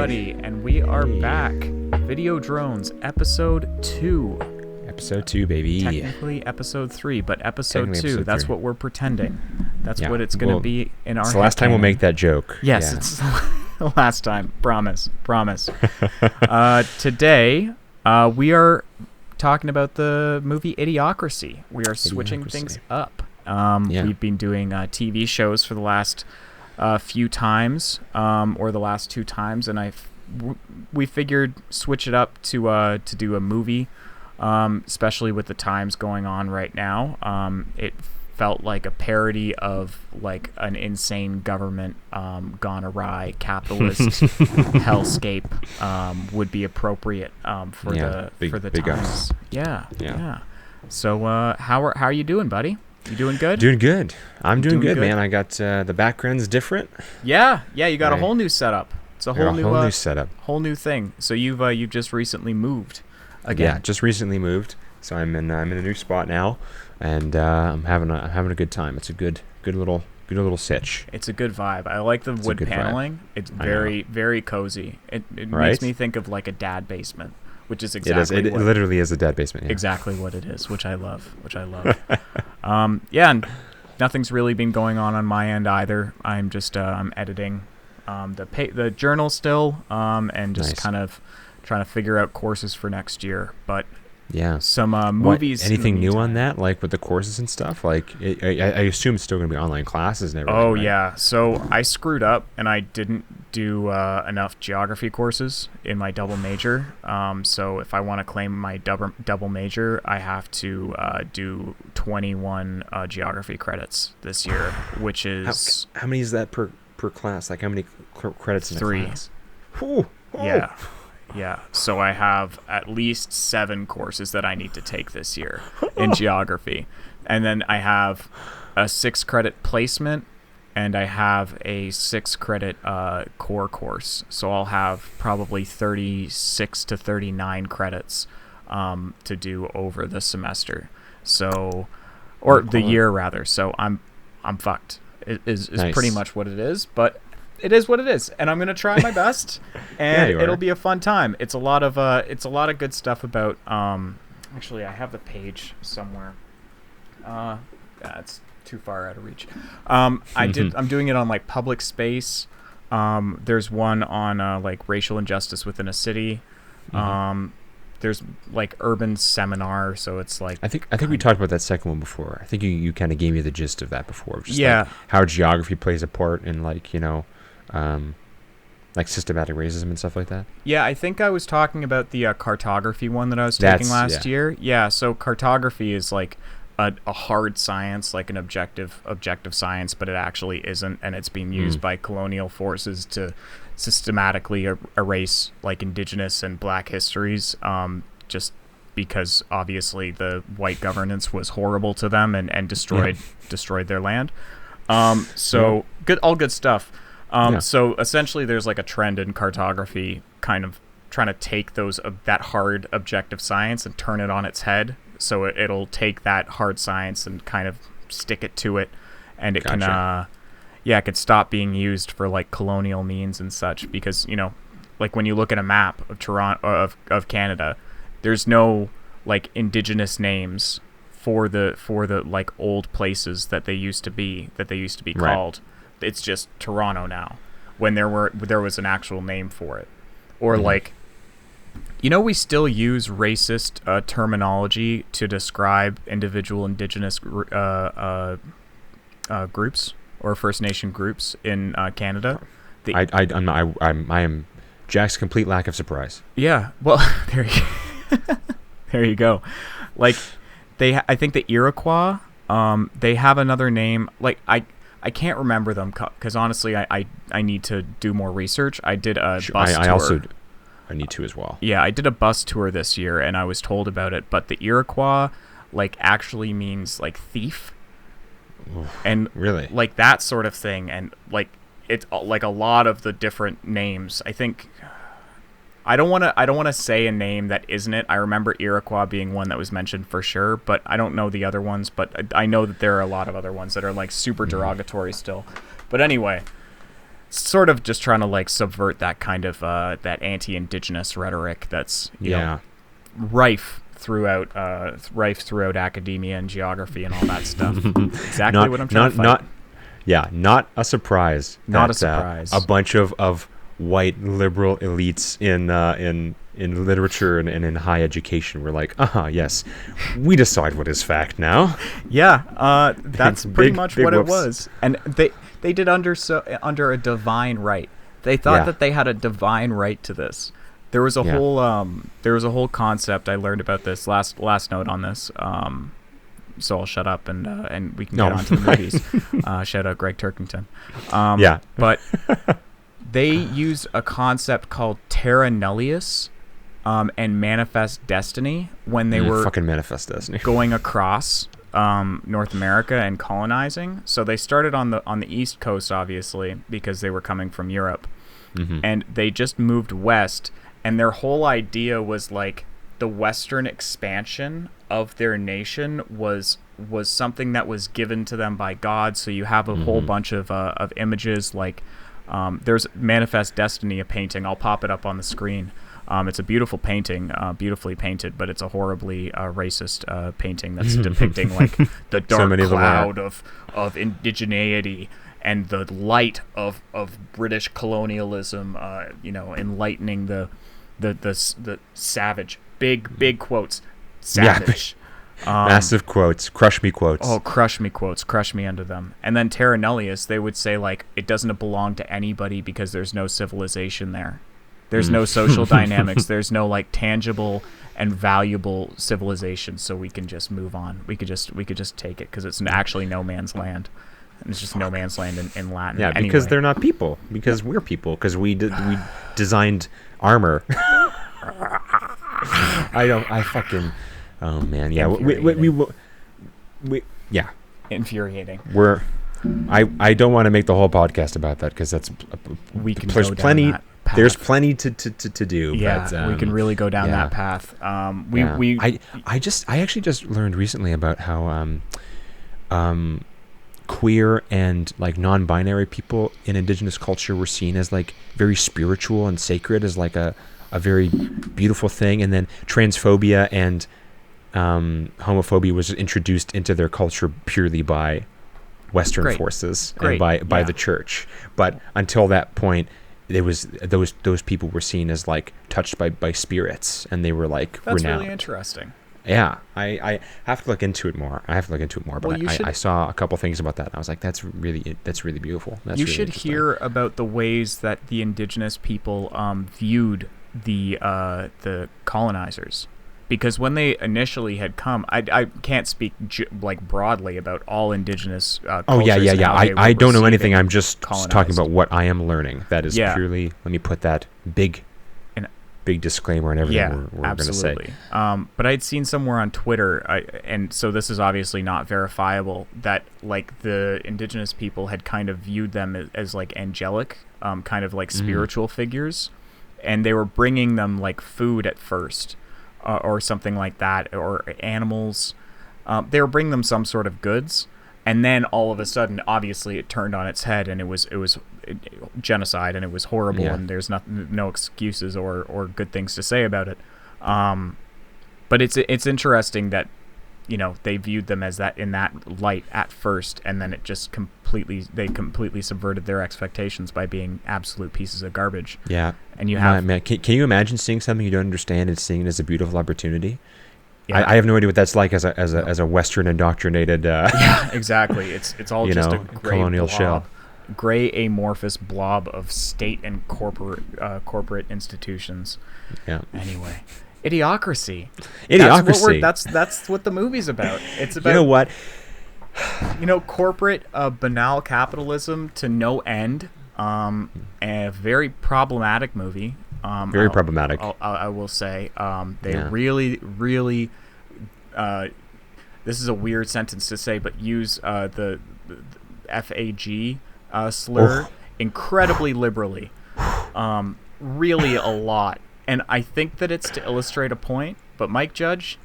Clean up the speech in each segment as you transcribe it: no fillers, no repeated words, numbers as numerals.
everybody, and we are back. Videodrones, episode 2. Episode 2, baby. Technically episode 3, but episode 2, episode that's 3. what we're pretending. That's what it's going to be in our It's the last time we'll make that joke. Yes, it's the last time. Promise. Today, we are talking about the movie Idiocracy. We are switching things up. We've been doing TV shows for the last few times, or the last 2 times, and we figured switch it up to do a movie, especially with the times going on right now. It felt like a parody of like an insane government gone awry capitalist hellscape would be appropriate for the times. Yeah. So how are you doing, buddy? You doing good? Doing good. I'm doing good, man. I got the background's different. Yeah. You got a whole new setup. It's a whole new setup, whole new thing. So you've just recently moved again. Yeah, just recently moved. So I'm in a new spot now, and I'm having a good time. It's a good little sitch. It's a good vibe. I like the wood paneling. Vibe. It's very cozy. It makes me think of like a dad basement, which is exactly it literally is a dad basement. Yeah. Exactly what it is, which I love. And nothing's really been going on my end either. I'm just I'm editing the journal still, and just kind of trying to figure out courses for next year. But some movies. Anything new on that, like with the courses and stuff? Like I assume it's still going to be online classes and everything. Oh right? Yeah. So I screwed up and I didn't do enough geography courses in my double major. So if I want to claim my double major, I have to do 21 geography credits this year, which is how many is that per class? Like how many credits in 3. a class? Ooh. Yeah, so I have at least 7 courses that I need to take this year in geography. And then I have a 6-credit placement, and I have a 6-credit core course. So I'll have probably 36 to 39 credits to do over the semester. So, or the year rather. So I'm fucked. It is pretty much what it is, but it is what it is, and I'm gonna try my best, and it'll be a fun time. It's a lot of good stuff about. Actually, I have the page somewhere. It's too far out of reach. I'm doing it on like public space. There's one on like racial injustice within a city. There's like urban seminar, so it's like I think we talked about that second one before. I think you kind of gave me the gist of that before. Just like how geography plays a part in like like systematic racism and stuff like that. Yeah, I think I was talking about the cartography one that I was taking last year. Yeah, so cartography is like a hard science, like an objective science, but it actually isn't, and it's being used by colonial forces to systematically erase like indigenous and black histories, just because obviously the white governance was horrible to them and destroyed their land. So all good stuff. So essentially there's like a trend in cartography kind of trying to take that hard objective science and turn it on its head. So it'll take that hard science and kind of stick it to it, and it can it could stop being used for like colonial means and such, because like when you look at a map of Toronto of Canada, there's no like indigenous names for the like old places that they used to be called. It's just Toronto now, when there was an actual name for it. Or like, we still use racist terminology to describe individual indigenous groups or First Nation groups in Canada. I am Jack's complete lack of surprise. Yeah, well, there you go. Like I think the Iroquois, they have another name. Like I can't remember them because honestly, I need to do more research. I did a bus tour. I need to as well. Yeah, I did a bus tour this year, and I was told about it. But the Iroquois, like, actually means like thief, and really like that sort of thing. And like it's like a lot of the different names. I think I don't want to say a name that isn't it. I remember Iroquois being one that was mentioned for sure, but I don't know the other ones. But I know that there are a lot of other ones that are like super derogatory still. But anyway, sort of just trying to like subvert that kind of that anti-indigenous rhetoric that's you know, rife throughout academia and geography and all that stuff. Exactly what I'm trying to fight. Not a surprise. Not a surprise. A bunch of white liberal elites in literature and in high education were like, yes, we decide what is fact now. Yeah, that's pretty much what whoops. it was. And they did under a divine right. They thought that they had a divine right to this. There was a whole concept. I learned about this last note on this. So I'll shut up and we can get on to the movies. Shout out Greg Turkington. But they used a concept called terra nullius and manifest destiny when they were fucking manifest destiny going across North America and colonizing. So they started on the East Coast, obviously, because they were coming from Europe, and they just moved west. And their whole idea was like the Western expansion of their nation was something that was given to them by God. So you have a whole bunch of images like there's Manifest Destiny, a painting. I'll pop it up on the screen. It's a beautiful painting, beautifully painted, but it's a horribly racist painting that's depicting like the dark cloud of indigeneity and the light of British colonialism, enlightening the savage, big quotes, savage. Massive quotes, crush me quotes. Oh, crush me quotes, crush me under them. And then terra nullius, they would say like it doesn't belong to anybody because there's no civilization there. There's no social dynamics. There's no like tangible and valuable civilization. So we can just move on. We could just take it because it's actually no man's land. And it's just no man's land in Latin. Yeah, anyway. Because they're not people. Because we're people. Because we designed armor. Oh man, yeah. We infuriating. I don't want to make the whole podcast about that because that's we can there's go plenty. Down that path. There's plenty to do. Yeah, but, we can really go down that path. I actually just learned recently about how queer and like non-binary people in indigenous culture were seen as like very spiritual and sacred, as like a very beautiful thing, and then transphobia and homophobia was introduced into their culture purely by Western forces and by the church. But until that point, it was those people were seen as like touched by spirits, and they were like that's renowned. Really interesting. Yeah, I have to look into it more. But I saw a couple things about that, and I was like, that's really beautiful. You should hear about the ways that the indigenous people viewed the colonizers, because when they initially had come, I can't speak like broadly about all indigenous cultures. I don't know anything. I'm just talking about what I am learning. That is purely, let me put that big disclaimer and everything we're going to say. But I'd seen somewhere on Twitter, and so this is obviously not verifiable, that like the indigenous people had kind of viewed them as like angelic, kind of like spiritual figures, and they were bringing them like food at first. Or something like that, or animals. They were bringing them some sort of goods, and then all of a sudden, obviously, it turned on its head, and it was genocide, and it was horrible, and there's no excuses or good things to say about it. But it's interesting that they viewed them as that in that light at first, and then it just completely subverted their expectations by being absolute pieces of garbage. Yeah, and you have can you imagine seeing something you don't understand and seeing it as a beautiful opportunity? Yeah. I have no idea what that's like as a Western indoctrinated. Yeah, exactly. It's all just a gray colonial blob, shell, gray amorphous blob of state and corporate institutions. Yeah. Anyway. Idiocracy. That's what the movie's about. It's about, you know what? Corporate banal capitalism to no end. A very problematic movie. Very problematic. I will say. They really. This is a weird sentence to say, but use the FAG slur incredibly liberally. Really a lot. And I think that it's to illustrate a point, but Mike Judge,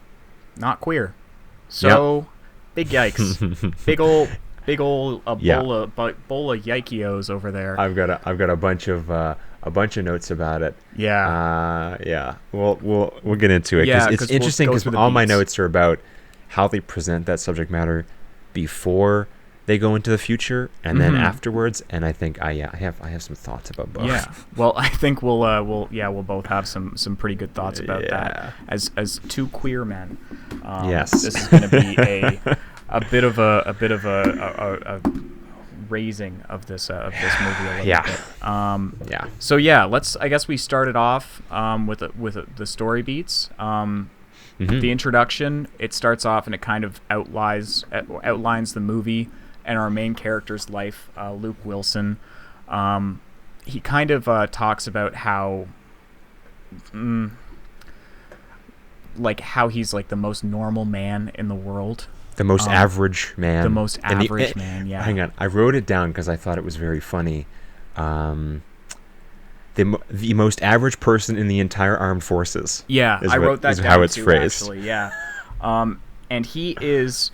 not queer. So, big yikes. Big ol' big old bowl of Yikeos over there. I've got a bunch of notes about it. Yeah. We'll get into it because it's interesting because all my notes are about how they present that subject matter before they go into the future and then afterwards. And I think I have some thoughts about both. Yeah. Well, I think we'll both have some pretty good thoughts about that as two queer men. Yes. This is going to be a bit of a raising of this movie a little bit. So I guess we started off with the story beats. The introduction, it starts off and it kind of outlines the movie and our main character's life, Luke Wilson. He kind of talks about how he's like the most normal man in the world. The most average man. The most average man, yeah. Hang on. I wrote it down because I thought it was very funny. The most average person in the entire armed forces. Yeah, I wrote that down how it's too, phrased. Actually, yeah. And he is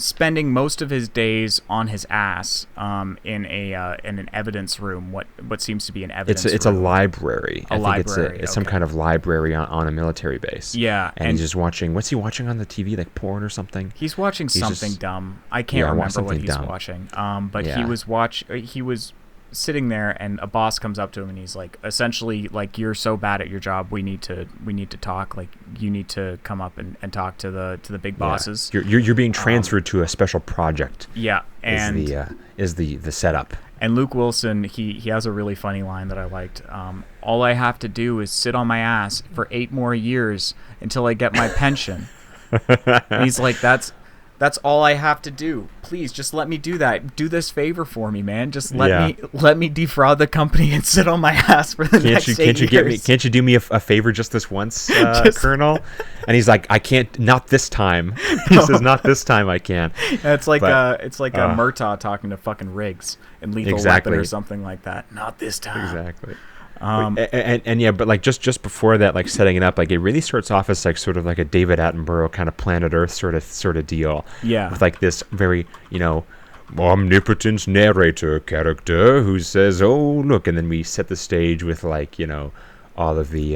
spending most of his days on his ass in an evidence room. What seems to be an evidence room. It's a library. I think it's some kind of library on a military base. Yeah, and he's just watching. What's he watching on the TV? Like porn or something? He's watching something dumb. I can't remember what he's watching. But he was sitting there, and a boss comes up to him, and he's like, essentially, like, you're so bad at your job, we need to talk. Like, you need to come up and talk to the big bosses. You're being transferred to a special project. Yeah, and is the setup. And Luke Wilson, he has a really funny line that I liked. All I have to do is sit on my ass for 8 more years until I get my pension. And he's like, that's all I have to do. Please, just let me do that. Do this favor for me, man. Just let me defraud the company and sit on my ass for the next 8 years. Can't you do me a favor just this once, Colonel? And he's like, I can't. Not this time. He says, not this time. I can't. It's like Murtaugh talking to fucking Riggs in Lethal Weapon or something like that. Not this time. Exactly. But like just before that, like setting it up, like it really starts off as like sort of like a David Attenborough kind of Planet Earth sort of deal. Yeah. With like this very, omnipotent narrator character who says, "Oh, look," and then we set the stage with like, all of the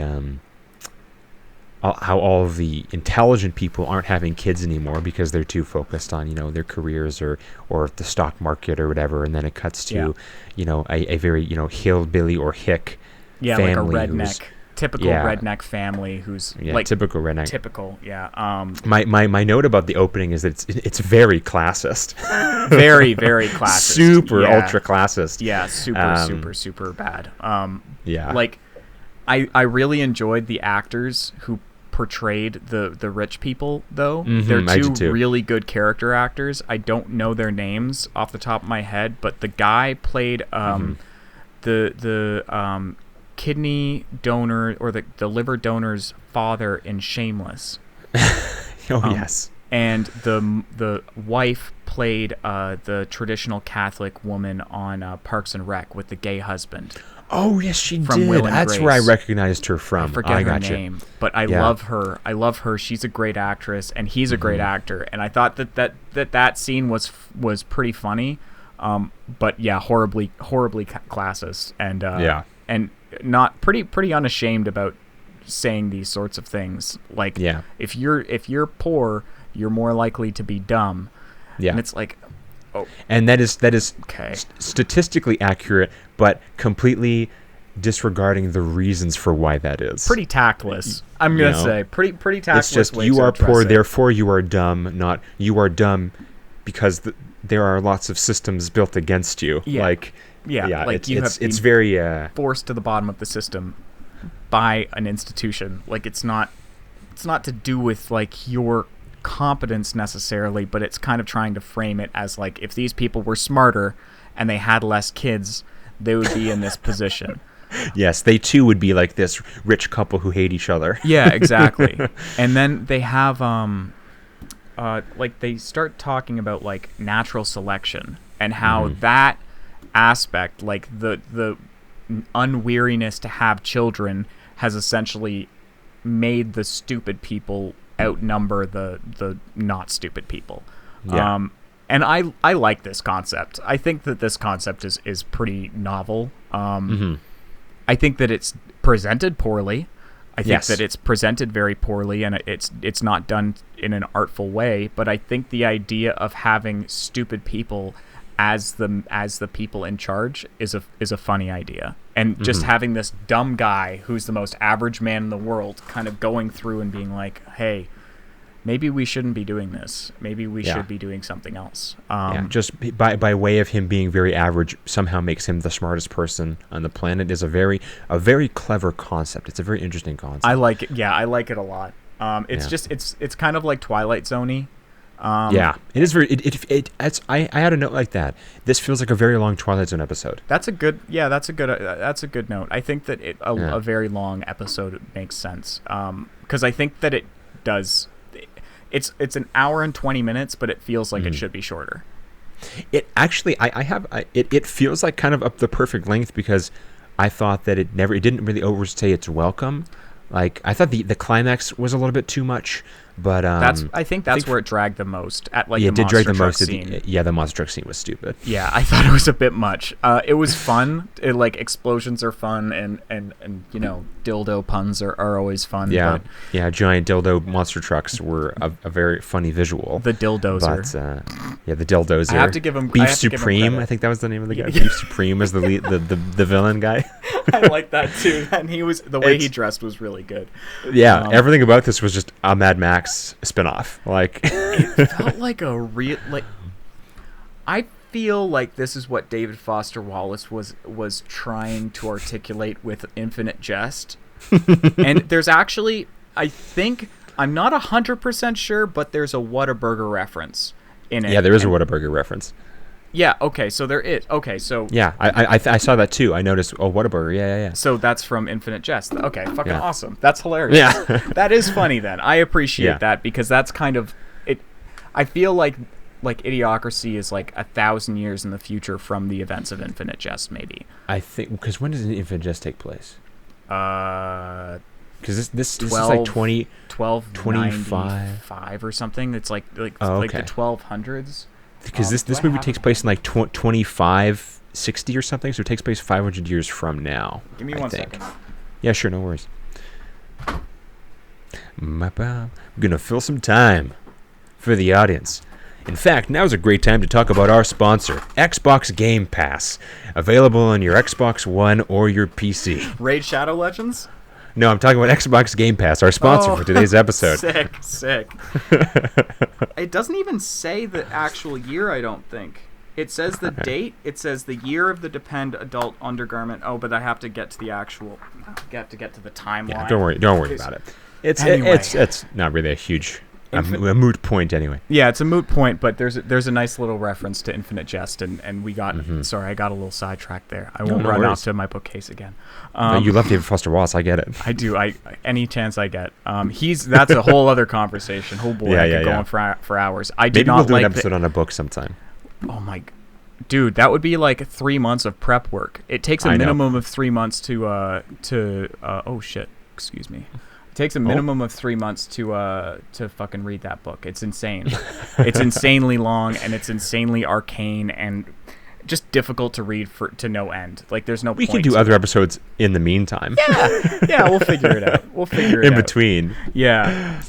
how all of the intelligent people aren't having kids anymore because they're too focused on their careers or the stock market or whatever, and then it cuts to a very hillbilly or hick. Yeah, family, like a redneck, typical redneck family who's like typical redneck. Typical, yeah. My note about the opening is that it's very classist. Very, very classist. Super ultra classist. Yeah, super bad. Yeah. Like, I really enjoyed the actors who portrayed the rich people, though. They're two really good character actors. I don't know their names off the top of my head, but the guy played the kidney donor or the liver donor's father in Shameless. Yes. And the wife played the traditional Catholic woman on Parks and Rec with the gay husband. Oh yes, she did. That's where I recognized her from. I forget her name, but I love her. I love her. She's a great actress, and he's a great actor. And I thought that scene was pretty funny, but yeah, horribly classist, and and not pretty unashamed about saying these sorts of things. Like, if you're poor, you're more likely to be dumb. Yeah, and it's like. Oh. And that is okay. Statistically accurate, but completely disregarding the reasons for why that is. Pretty tactless. I'm gonna say pretty tactless. It's just you are poor, therefore you are dumb. Not you are dumb because there are lots of systems built against you. Yeah. Like it's very forced to the bottom of the system by an institution. Like it's not to do with like your competence necessarily, but it's kind of trying to frame it as like if these people were smarter and they had less kids, they would be in this position. Yes, they too would be like this rich couple who hate each other. Yeah, exactly. And then they have like they start talking about like natural selection and how that aspect, like the unweariness to have children, has essentially made the stupid people outnumber the not stupid people. And I like this concept. I think that this concept is pretty novel. I think that it's presented poorly. I think that it's presented very poorly, and it's not done in an artful way. But I think the idea of having stupid people as the people in charge is a funny idea, and just having this dumb guy who's the most average man in the world kind of going through and being like, hey, maybe we shouldn't be doing this. Maybe we should be doing something else. Just by way of him being very average somehow makes him the smartest person on the planet is a very clever concept. It's a very interesting concept. I like it. Yeah, I like it a lot. It's just it's kind of like Twilight Zone-y. It is very. I had a note like that. This feels like a very long Twilight Zone episode. That's a good note. I think that a very long episode makes sense. Because I think that it does. It's an hour and 20 minutes, but it feels like it should be shorter. It actually, it feels like kind of up the perfect length because I thought that it didn't really overstay its welcome. Like I thought the climax was a little bit too much, but I think that's where it dragged the most at the monster truck scene. The monster truck scene was stupid. Yeah, I thought it was a bit much. It was fun. Explosions are fun, and dildo puns are always fun. Yeah, giant dildo monster trucks were a very funny visual. The dildozer. But the dildozer. I have to give him Beef Supreme. I think that was the name of the guy. Beef Supreme was the villain guy. I like that too, and he he dressed was really good. Yeah, everything about this was just a Mad Max spinoff. It felt like a real I feel like this is what David Foster Wallace was trying to articulate with Infinite Jest. And there's actually, I think, I'm not 100% sure, but there's a Whataburger reference in it. Yeah, there is a Whataburger reference. Yeah, okay, so there is. Okay, so... Yeah, I saw that too. I noticed, Whataburger, yeah. So that's from Infinite Jest. Okay, fucking awesome. That's hilarious. Yeah. That is funny then. I appreciate that because that's kind of... I feel like Idiocracy is like 1,000 years in the future from the events of Infinite Jest, maybe. I think... Because when does Infinite Jest take place? Because this is like 1295 or something. It's like the 1200s. Because this movie takes place in like 2560 or something, so it takes place 500 years from now. Give me one second. Yeah, sure, no worries. I'm gonna fill some time for the audience. In fact, now's a great time to talk about our sponsor, Xbox Game Pass, available on your Xbox One or your PC. Raid Shadow Legends? No, I'm talking about Xbox Game Pass, our sponsor for today's episode. Sick. It doesn't even say the actual year, I don't think. It says the date. It says the year of the Depend adult undergarment. Oh, but I have to get to the actual... get to the timeline. Yeah, don't worry about it. It's not really a huge... a moot point anyway. Yeah, it's a moot point, but there's a nice little reference to Infinite Jest, and we got sorry, I got a little sidetracked there. I won't run off to my bookcase again. You love David Foster Wallace, I get it. I do. Any chance I get. That's a whole other conversation. Oh boy, I could go on for hours. Maybe we'll do an episode on a book sometime. Oh my, dude, that would be like 3 months of prep work. It takes a minimum of 3 months to oh shit, excuse me. It takes a minimum of 3 months to fucking read that book. It's insane. It's insanely long, and it's insanely arcane and just difficult to read to no end. Like, there's no point. We can do other episodes in the meantime. Yeah, we'll figure it out. In between. Yeah.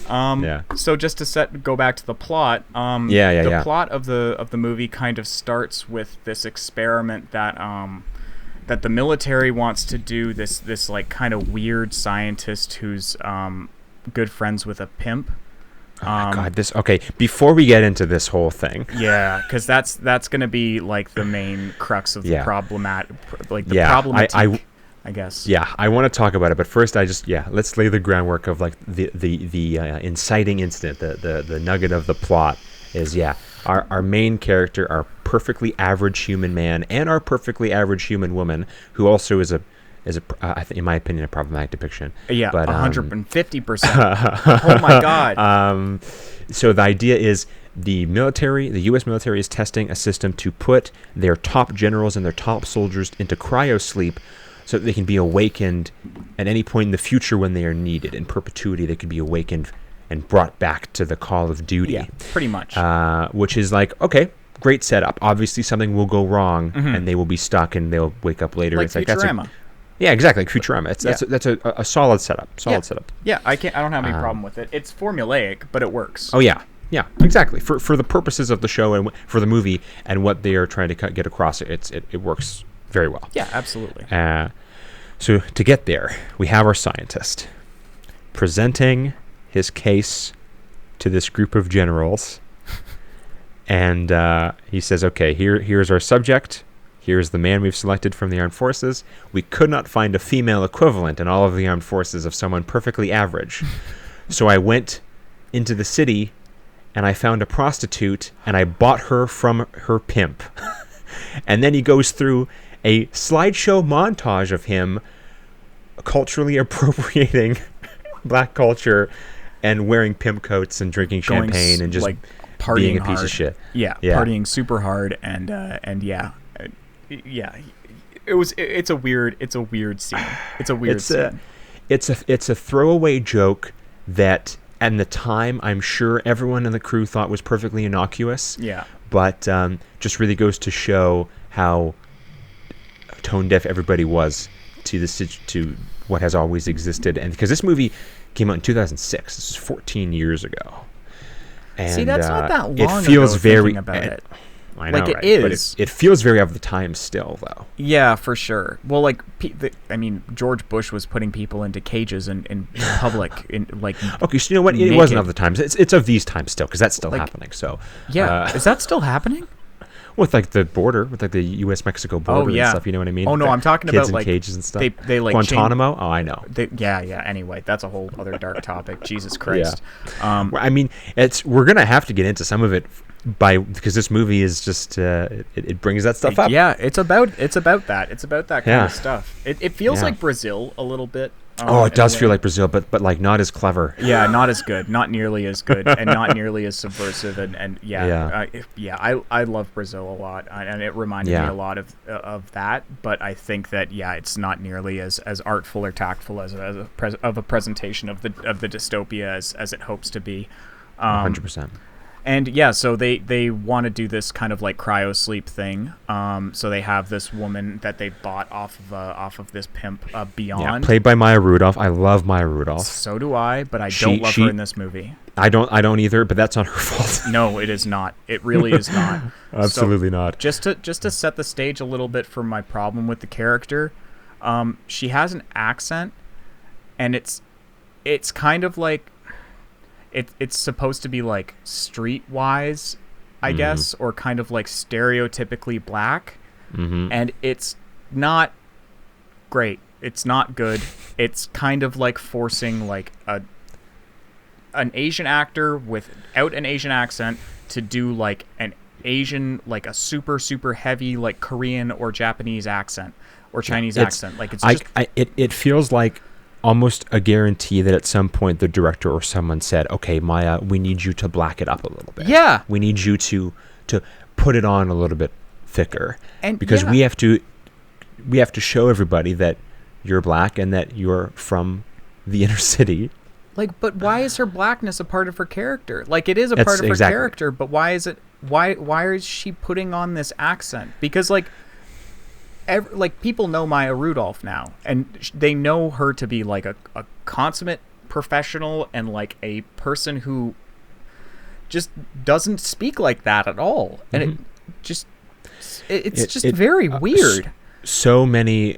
So just to go back to the plot. The plot of the movie kind of starts with this experiment that the military wants to do. This like kind of weird scientist who's good friends with a pimp. Oh my God! Before we get into this whole thing, because that's gonna be like the main crux of the problematic, I guess. Yeah, I want to talk about it, but first, let's lay the groundwork of like the inciting incident, the nugget of the plot is our main character, our perfectly average human man, and our perfectly average human woman, who also is in my opinion, a problematic depiction. Yeah, but 150%. Oh my God. So the idea is the U.S. military is testing a system to put their top generals and their top soldiers into cryosleep so that they can be awakened at any point in the future when they are needed. In perpetuity, they could be awakened and brought back to the call of duty. Yeah, pretty much. Which is like, okay, great setup. Obviously, something will go wrong, and they will be stuck, and they'll wake up later. Like it's like that's Futurama. yeah, exactly. Futurama. That's a solid setup. Setup. Yeah, I don't have any problem with it. It's formulaic, but it works. Oh yeah, exactly. For the purposes of the show and for the movie and what they are trying to get across, it works very well. Yeah, absolutely. So to get there, we have our scientist presenting his case to this group of generals, and he says, "Okay, here's our subject. Here's the man we've selected from the armed forces. We could not find a female equivalent in all of the armed forces of someone perfectly average. So I went into the city and I found a prostitute and I bought her from her pimp." And then he goes through a slideshow montage of him culturally appropriating black culture and wearing pimp coats and drinking champagne and just like partying being a hard. piece of shit. Yeah, partying super hard and yeah, it's a weird scene. It's a weird scene. It's a throwaway joke that at the time I'm sure everyone in the crew thought was perfectly innocuous. Yeah. But just really goes to show how tone deaf everybody was to what has always existed, and because this movie came out in 2006, this is 14 years ago. And see, that's not that long it feels ago very thinking about it. I know, like it right? is. But it feels very of the time still, though. Yeah, for sure. Well, like, George Bush was putting people into cages in public, in like. Okay, so you know what? It wasn't of the times. It's of these times still, because that's still happening. So. Yeah, is that still happening? With like the border, with like the U.S.-Mexico border and stuff, you know what I mean? Oh no, I'm talking kids about in like cages and stuff. They like Guantanamo. Oh, I know. Yeah. Anyway, that's a whole other dark topic. Jesus Christ. Yeah. I mean, we're gonna have to get into some of it because this movie is just it brings that stuff up. Yeah, it's about that. It's about that kind of stuff. It feels like Brazil a little bit. It does feel like Brazil, but like not as clever. Yeah, not as good, not nearly as good, and not nearly as subversive. I love Brazil a lot, and it reminded me a lot of that. But I think that it's not nearly as artful or tactful as a presentation of the dystopia as it hopes to be. 100%. And so they want to do this kind of like cryo sleep thing. So they have this woman that they bought off of this pimp, Beyond. Yeah, played by Maya Rudolph. I love Maya Rudolph. So do I, but I don't love her in this movie. I don't either, but that's not her fault. No, it is not. It really is not. Absolutely not. Just to set the stage a little bit for my problem with the character, she has an accent, and it's kind of like. It's supposed to be like streetwise, I guess, or kind of like stereotypically black, and it's not great. It's not good. It's kind of like forcing like an Asian actor without an Asian accent to do like an Asian, like a super super heavy like Korean or Japanese accent or Chinese accent. Like it's just it feels like almost a guarantee that at some point the director or someone said, "Okay, Maya, we need you to black it up a little bit. Yeah, we need you to put it on a little bit thicker, and because we have to show everybody that you're black and that you're from the inner city." Like, but why is her blackness a part of her character? Like, it is a part of her character, but why is it? Why is she putting on this accent? Because like people know Maya Rudolph now, and they know her to be like a consummate professional and like a person who just doesn't speak like that at all, and it's just very weird. So many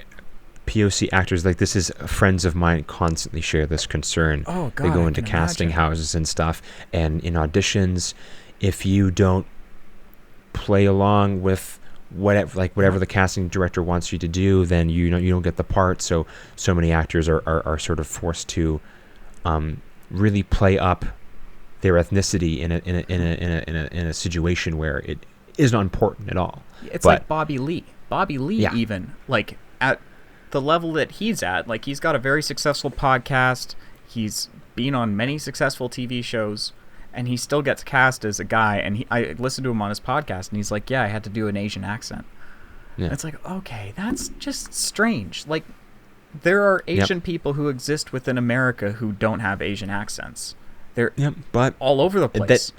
POC actors like this, is friends of mine constantly share this concern. Oh God, they go into casting houses and stuff, and in auditions, if you don't play along with whatever the casting director wants you to do, then you don't get the part. So many actors are sort of forced to really play up their ethnicity in a situation where it is not important at all. It's like Bobby Lee, even like at the level that he's at, like he's got a very successful podcast. He's been on many successful TV shows. And he still gets cast as a guy, and I listened to him on his podcast, and he's like, "Yeah, I had to do an Asian accent." Yeah. It's like, okay, that's just strange. Like, there are Asian people who exist within America who don't have Asian accents. They're but all over the place.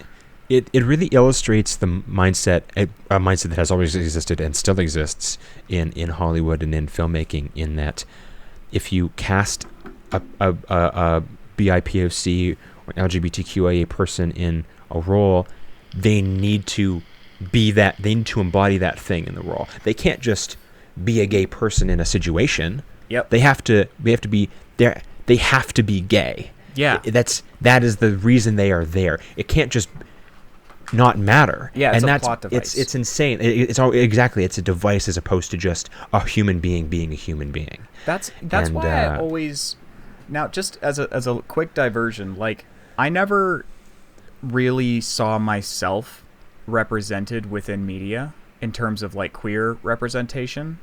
it really illustrates the mindset, a mindset that has always existed and still exists in Hollywood and in filmmaking, in that if you cast a BIPOC or LGBTQIA person in a role, they need to be that, they need to embody that thing in the role. They can't just be a gay person in a situation. Yep. They have to be there. They have to be gay. Yeah. That is the reason they are there. It can't just not matter. Yeah, it's and a plot device. It's insane. It's all exactly. It's a device as opposed to just a human being being a human being. That's why I always, now just as a quick diversion, like I never really saw myself represented within media in terms of like queer representation,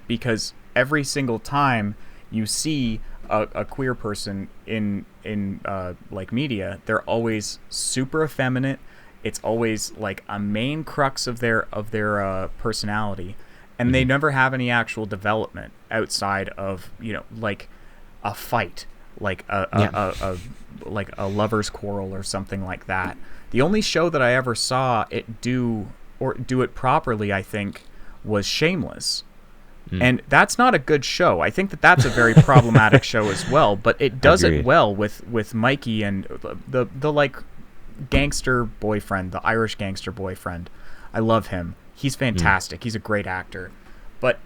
because every single time you see a queer person in like media, they're always super effeminate. It's always like a main crux of their personality, and they never have any actual development outside of, you know, like a fight, like a lover's quarrel or something like that. The only show that I ever saw it do it properly, I think, was Shameless. And that's not a good show. I think that's a very problematic show as well, but it does it well with Mikey and the like gangster boyfriend, the Irish gangster boyfriend. I love him. He's fantastic. He's a great actor. But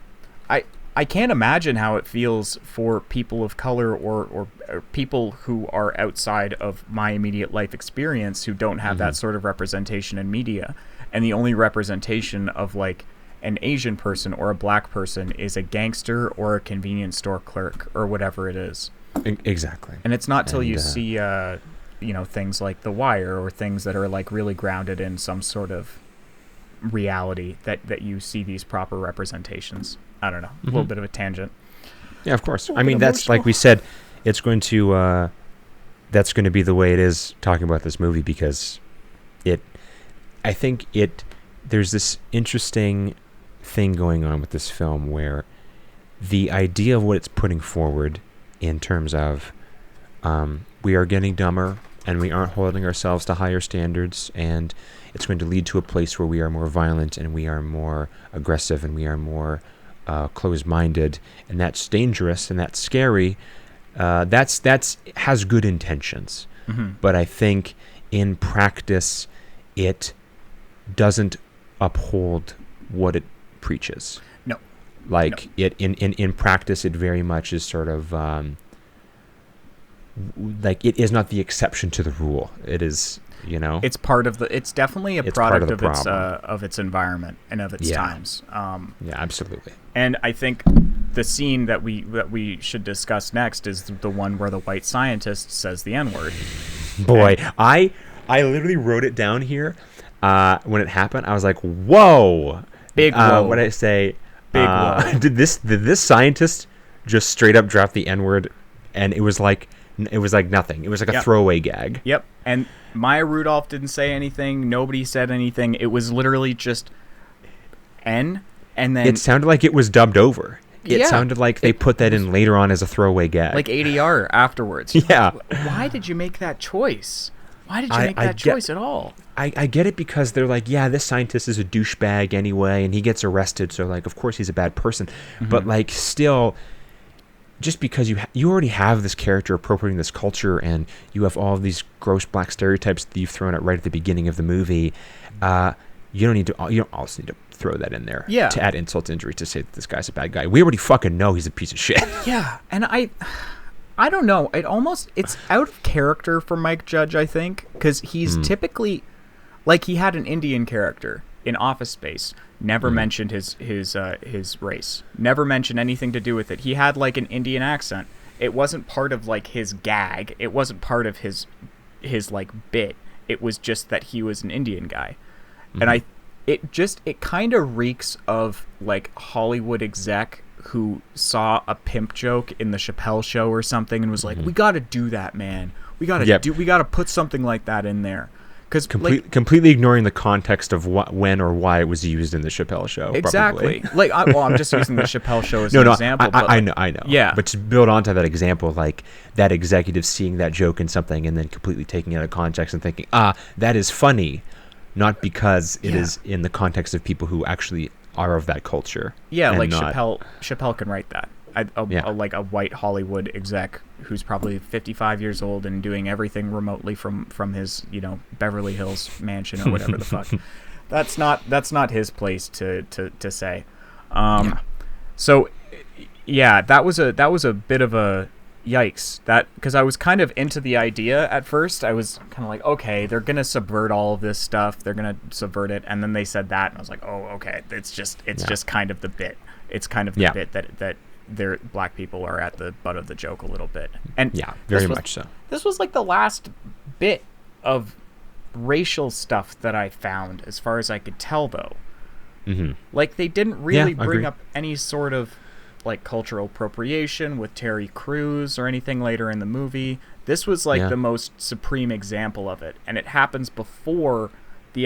I can't imagine how it feels for people of color or people who are outside of my immediate life experience who don't have that sort of representation in media. And the only representation of like an Asian person or a black person is a gangster or a convenience store clerk or whatever it is. Exactly. And it's not till you see you know, things like The Wire or things that are like really grounded in some sort of reality that you see these proper representations. I don't know, a little bit of a tangent. Yeah, of course. I mean, that's like we said, it's going to that's going to be the way it is talking about this movie, because I think there's this interesting thing going on with this film where the idea of what it's putting forward in terms of we are getting dumber and we aren't holding ourselves to higher standards, and it's going to lead to a place where we are more violent and we are more aggressive and we are more closed-minded, and that's dangerous and that's scary. That's has good intentions, but I think in practice it doesn't uphold what it preaches. No. Like it in practice, it very much is sort of like it is not the exception to the rule. It is, you know, it's definitely a product of its environment and of its times. Yeah, absolutely. And I think the scene that we should discuss next is the one where the white scientist says the N-word. Boy, I literally wrote it down here when it happened. I was like, whoa. Big whoa. What did I say? Big whoa. Did this scientist just straight up drop the N-word, and it was like nothing. It was like a throwaway gag. Yep. And Maya Rudolph didn't say anything. Nobody said anything. It was literally just N, and then it sounded like it was dubbed over. It sounded like they put that in later on as a throwaway gag. Like ADR afterwards. Yeah. Why did you make that choice? Why did you make that choice at all? I get it, because they're like, yeah, this scientist is a douchebag anyway, and he gets arrested, so like, of course he's a bad person. But like, still, just because you already have this character appropriating this culture, and you have all of these gross black stereotypes that you've thrown out right at the beginning of the movie, you don't also need to throw that in there to add insult to injury to say that this guy's a bad guy. We already fucking know he's a piece of shit. Yeah, and I don't know. It's out of character for Mike Judge, I think, because he's typically, like, he had an Indian character in Office Space. Never mentioned his race. Never mentioned anything to do with it. He had like an Indian accent. It wasn't part of like his gag. It wasn't part of his like bit. It was just that he was an Indian guy, and it kind of reeks of like Hollywood exec who saw a pimp joke in the Chappelle Show or something and was like, we got to do that, man. We got to put something like that in there. because completely ignoring the context of when or why it was used in the Chappelle Show. Exactly. Probably. I'm just using the Chappelle Show as an example. I know. Yeah. But to build onto that example, like that executive seeing that joke in something and then completely taking it out of context and thinking, that is funny, not because it is in the context of people who actually are of that culture. Yeah, like Chappelle can write that. Like a white Hollywood exec who's probably 55 years old and doing everything remotely from his Beverly Hills mansion or whatever the fuck. That's not his place to say. So yeah, that was a bit of a yikes, that because I was kind of into the idea at first. I was kind of like, okay, they're gonna subvert all of this stuff, they're gonna subvert it, and then they said that and I was like, oh, okay, it's just kind of the bit. It's kind of the bit that their black people are at the butt of the joke a little bit. And very much so. This was like the last bit of racial stuff that I found, as far as I could tell, though. Mm-hmm. Like, they didn't really bring up any sort of like cultural appropriation with Terry Crews or anything later in the movie. This was like the most supreme example of it, and it happens before the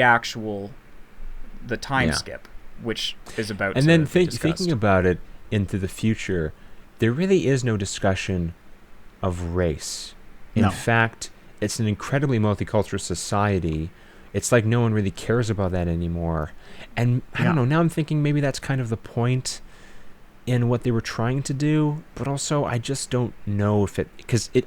time skip, which is about. And then thinking about it into the future, there really is no discussion of race. In fact, it's an incredibly multicultural society. It's like no one really cares about that anymore. And I don't know, now I'm thinking maybe that's kind of the point in what they were trying to do, but also I just don't know if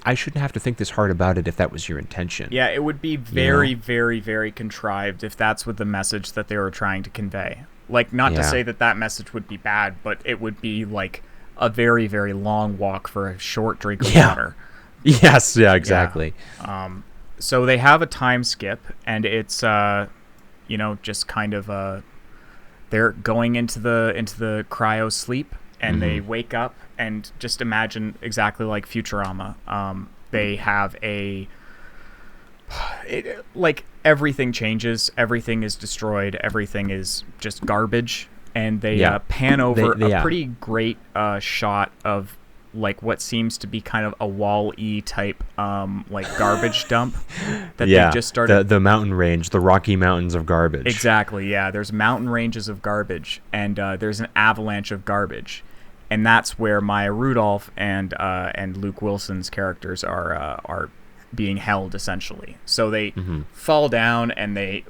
I shouldn't have to think this hard about it if that was your intention. Yeah, it would be very, very, very contrived if that's what the message that they were trying to convey. Like, not to say that message would be bad, but it would be like a very, very long walk for a short drink of water. Yes, yeah, exactly. Yeah. So they have a time skip, and it's just kind of they're going into the cryo sleep, and they wake up, and just imagine exactly like Futurama. They have like everything changes, everything is destroyed, everything is just garbage, and they pan over a pretty great shot of like what seems to be kind of a Wall-E type like garbage dump that they just started. The mountain range, the Rocky Mountains of garbage. Exactly, yeah. There's mountain ranges of garbage, and there's an avalanche of garbage, and that's where Maya Rudolph and Luke Wilson's characters are being held, essentially. So they fall down, and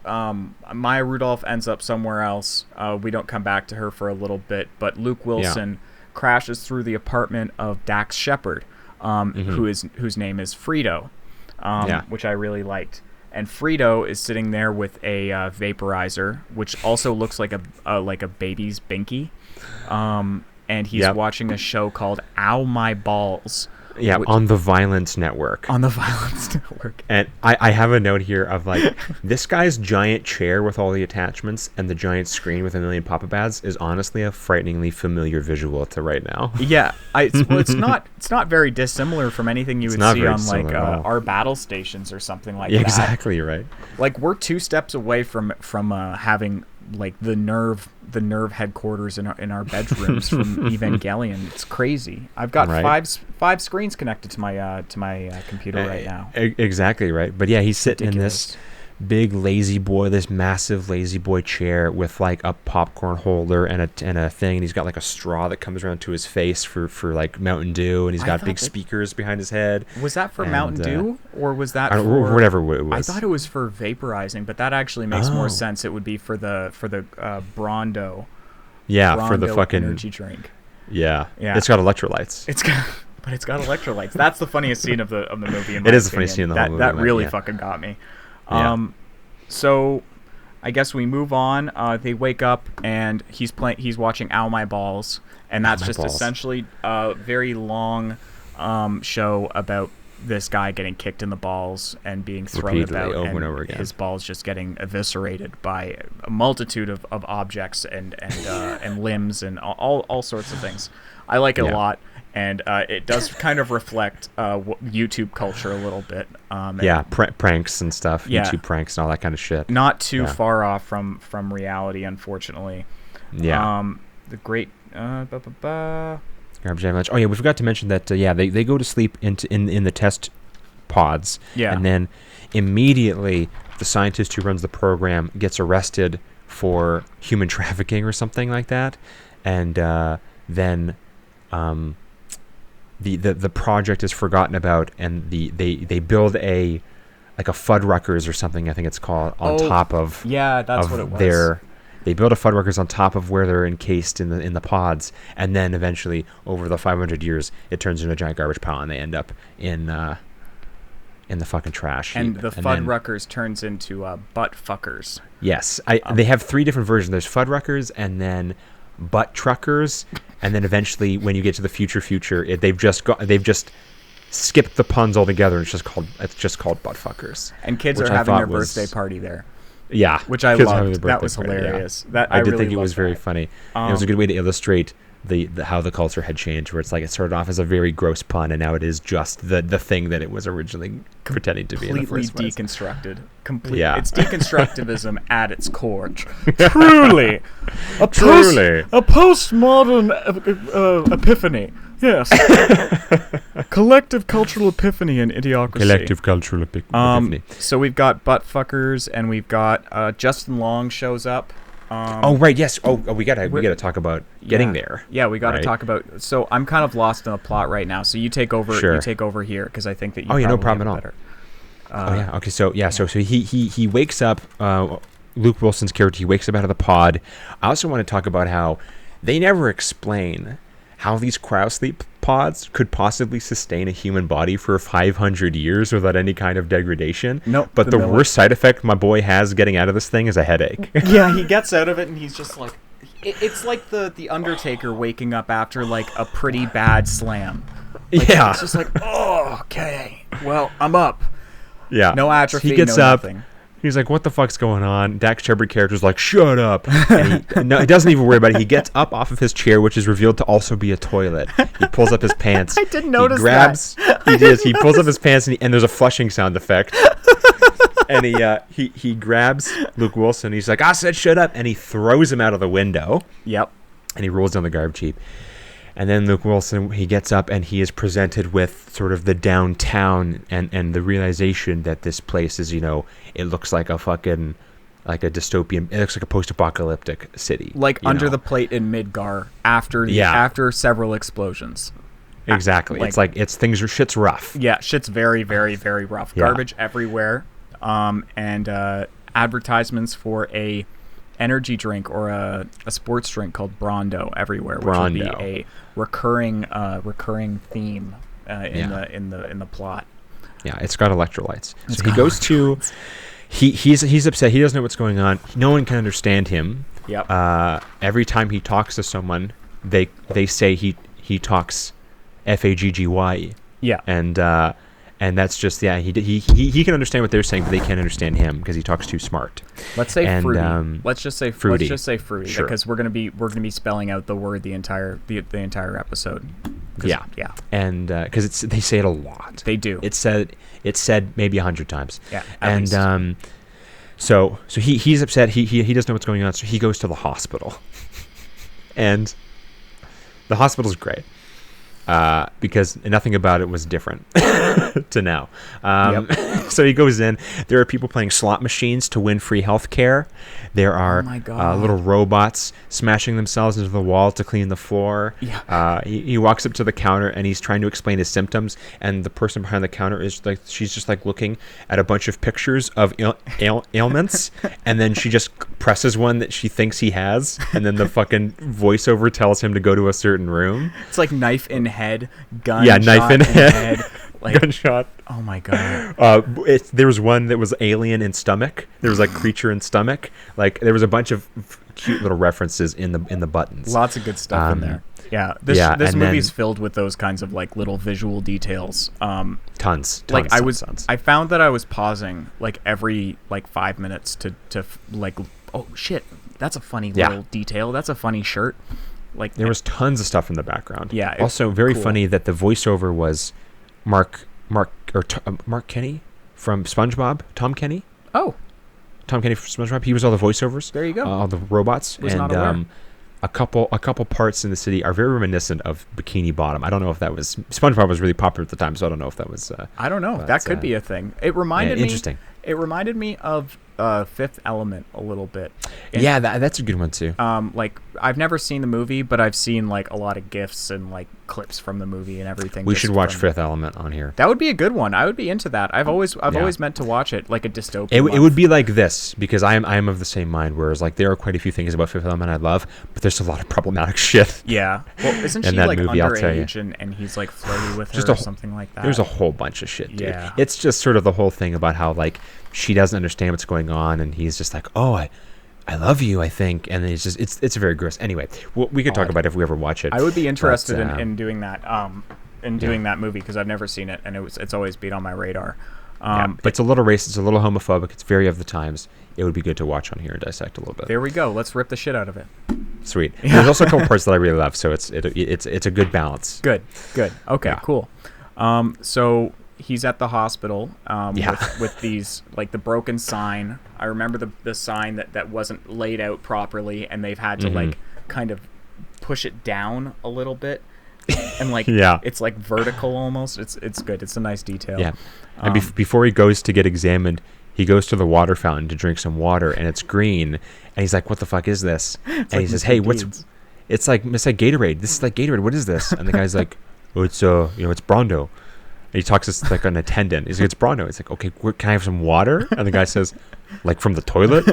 Maya Rudolph ends up somewhere else. We don't come back to her for a little bit, but Luke Wilson crashes through the apartment of Dax Shepard, whose name is Frito, which I really liked. And Frito is sitting there with a vaporizer, which also looks like a baby's binky, and he's watching a show called Ow My Balls. Yeah, on the Violence Network. On the Violence Network. And I have a note here of like, this guy's giant chair with all the attachments and the giant screen with a million pop-up ads is honestly a frighteningly familiar visual to right now. Yeah, it's not very dissimilar from anything you would see on like our battle stations or something like that. Exactly right. Like, we're 2 steps away from having like the nerve headquarters in our bedrooms from Evangelion. It's crazy. I've got five screens connected to my computer right now. Exactly right. But yeah, he's sitting in this big this massive lazy boy chair with like a popcorn holder and a thing, and he's got like a straw that comes around to his face for like Mountain Dew, and he's got big speakers behind his head. Was that for Mountain Dew, or was that for whatever it was? I thought it was for vaporizing, but that actually makes more sense. It would be for the Brondo. Yeah, for the fucking energy drink. Yeah. It's got electrolytes. It's got electrolytes. That's the funniest scene of the movie. It is the funniest scene in the whole movie. That really fucking got me. So I guess we move on. They wake up, and he's watching Ow My Balls, and that's just essentially a very long show about this guy getting kicked in the balls and being thrown repeatedly, about over and over again. His balls just getting eviscerated by a multitude of objects and limbs and all sorts of things. I like it a lot, and it does kind of reflect YouTube culture a little bit. Pranks and stuff, YouTube pranks and all that kind of shit. Not too far off from reality, unfortunately. Yeah. The great Garbage avalanche. Oh yeah, we forgot to mention that. They go to sleep in the test pods. Yeah. And then immediately the scientist who runs the program gets arrested for human trafficking or something like that. And then the project is forgotten about, and they build a Fuddruckers or something, I think it's called, on top of that's what it was. They build a Fuddruckers on top of where they're encased in the pods, and then eventually over the 500 years it turns into a giant garbage pile, and they end up in the fucking trash heap. And the Fuddruckers turns into butt fuckers. Yes, they have 3 different versions. There's Fuddruckers, and then butt truckers, and then eventually when you get to the future, they've just skipped the puns altogether. It's just called butt fuckers. And kids are having their birthday party there. Yeah, which I loved. That was hilarious. Yeah. I did think it was very funny. It was a good way to illustrate the how the culture had changed, where it's like it started off as a very gross pun, and now it is just the thing that it was originally pretending to be in the first place. Deconstructed. It's It's deconstructivism at its core. Truly. A postmodern epiphany. Yes. Collective cultural epiphany and idiocracy. Collective cultural epiphany. So we've got butt fuckers, and we've got Justin Long shows up. Right, yes. We gotta talk about getting there. Yeah, we gotta talk about. So I'm kind of lost in the plot right now. So you take over. Sure. You take over here, because I think that you. No problem at all. Better. Okay. So he wakes up. Luke Wilson's character, he wakes up out of the pod. I also want to talk about how they never explain how these cryosleep pods could possibly sustain a human body for 500 years without any kind of degradation. Nope. But the worst side effect my boy has getting out of this thing is a headache. Yeah, he gets out of it and he's just like... It's like the Undertaker waking up after like a pretty bad slam. Like, yeah. It's just like, oh, okay. Well, I'm up. Yeah. No atrophy, he gets no up. Nothing. He's like, what the fuck's going on? Dax Shepard character's like, shut up. And he doesn't even worry about it. He gets up off of his chair, which is revealed to also be a toilet. He pulls up his pants. I didn't notice that. He pulls up his pants, and there's a flushing sound effect. And he grabs Luke Wilson. He's like, I said shut up. And he throws him out of the window. Yep. And he rolls down the garbage heap. And then Luke Wilson, he gets up and he is presented with sort of the downtown and the realization that this place is, it looks like a fucking, like a dystopian, it looks like a post-apocalyptic city. Like under the plate in Midgar after several explosions. Exactly. Shit's rough. Yeah, shit's very, very, very rough. Yeah. Garbage everywhere. And advertisements for a energy drink or a sports drink called Brondo everywhere, which will be a recurring theme in the plot. Yeah, it's got electrolytes. So he goes to he's upset. He doesn't know what's going on. No one can understand him. Yep. Every time he talks to someone, they say he talks Faggye. Yeah. And that's just he can understand what they're saying, but they can't understand him because he talks too smart. Let's say fruity. Let's just say fruity. Sure. Because we're gonna be spelling out the word the entire episode. Yeah. And because they say it a lot. They do. It's said maybe 100 times. Yeah. And so he's upset. He doesn't know what's going on. So he goes to the hospital, and the hospital's great. Because nothing about it was different to now. So he goes in. There are people playing slot machines to win free health care. There are little robots smashing themselves into the wall to clean the floor. Yeah. He walks up to the counter and he's trying to explain his symptoms. And the person behind the counter is like, she's just like looking at a bunch of pictures of ailments. And then she just presses one that she thinks he has. And then the fucking voiceover tells him to go to a certain room. It's like knife in head, gun. Yeah, knife in head. Like, gunshot. Oh my god. There was one that was alien in stomach. There was like creature in stomach. Like there was a bunch of cute little references in the buttons. Lots of good stuff in there. Yeah. This movie's filled with those kinds of like little visual details. Tons. Like I found that I was pausing like every like 5 minutes to like, oh shit, that's a funny little detail. That's a funny shirt. Like there was tons of stuff in the background. Yeah. Also very funny that the voiceover was Mark Kenny from SpongeBob. Tom Kenny. Oh. Tom Kenny from SpongeBob. He was all the voiceovers. There you go. All the robots. Was not aware. a couple parts in the city are very reminiscent of Bikini Bottom. I don't know if that was SpongeBob was really popular at the time, so I don't know if that was. I don't know. That could be a thing. It reminded me. Interesting. It reminded me of Fifth Element a little bit. That's a good one too. Like I've never seen the movie, but I've seen like a lot of GIFs and like clips from the movie and everything. We should watch Fifth Element on here. That would be a good one. I would be into that. I've always meant to watch it, like a dystopian. It would be like this, because I am of the same mind. Whereas like there are quite a few things about Fifth Element I love, but there's a lot of problematic shit. Yeah. Well, isn't she like movie, underage and he's like flirty with her or something like that? There's a whole bunch of shit, dude. Yeah. It's just sort of the whole thing about how like she doesn't understand what's going on, and he's just like, oh, I love you, I think, and it's just it's very gross. Anyway, we could talk about it if we ever watch it. I would be interested in doing that, doing that movie, because I've never seen it, and it's always been on my radar. But it's a little racist, it's a little homophobic, it's very of the times. It would be good to watch on here and dissect a little bit. There we go. Let's rip the shit out of it. Sweet. Yeah. There's also a couple parts that I really love, so it's a good balance. Good. Okay, cool. So he's at the hospital with these, like, the broken sign. I remember the sign that wasn't laid out properly, and they've had to like kind of push it down a little bit, and like it's like vertical almost. It's good. It's a nice detail. Yeah. And before he goes to get examined, he goes to the water fountain to drink some water, and it's green, and he's like, "What the fuck is this?" And he says, "Hey, it's like Gatorade. This is like Gatorade. What is this?" And the guy's like, "Oh, it's it's Brondo." And he talks to like an attendant. He's like, "It's Brondo." He's like, "Okay, can I have some water?" And the guy says, "Like from the toilet?"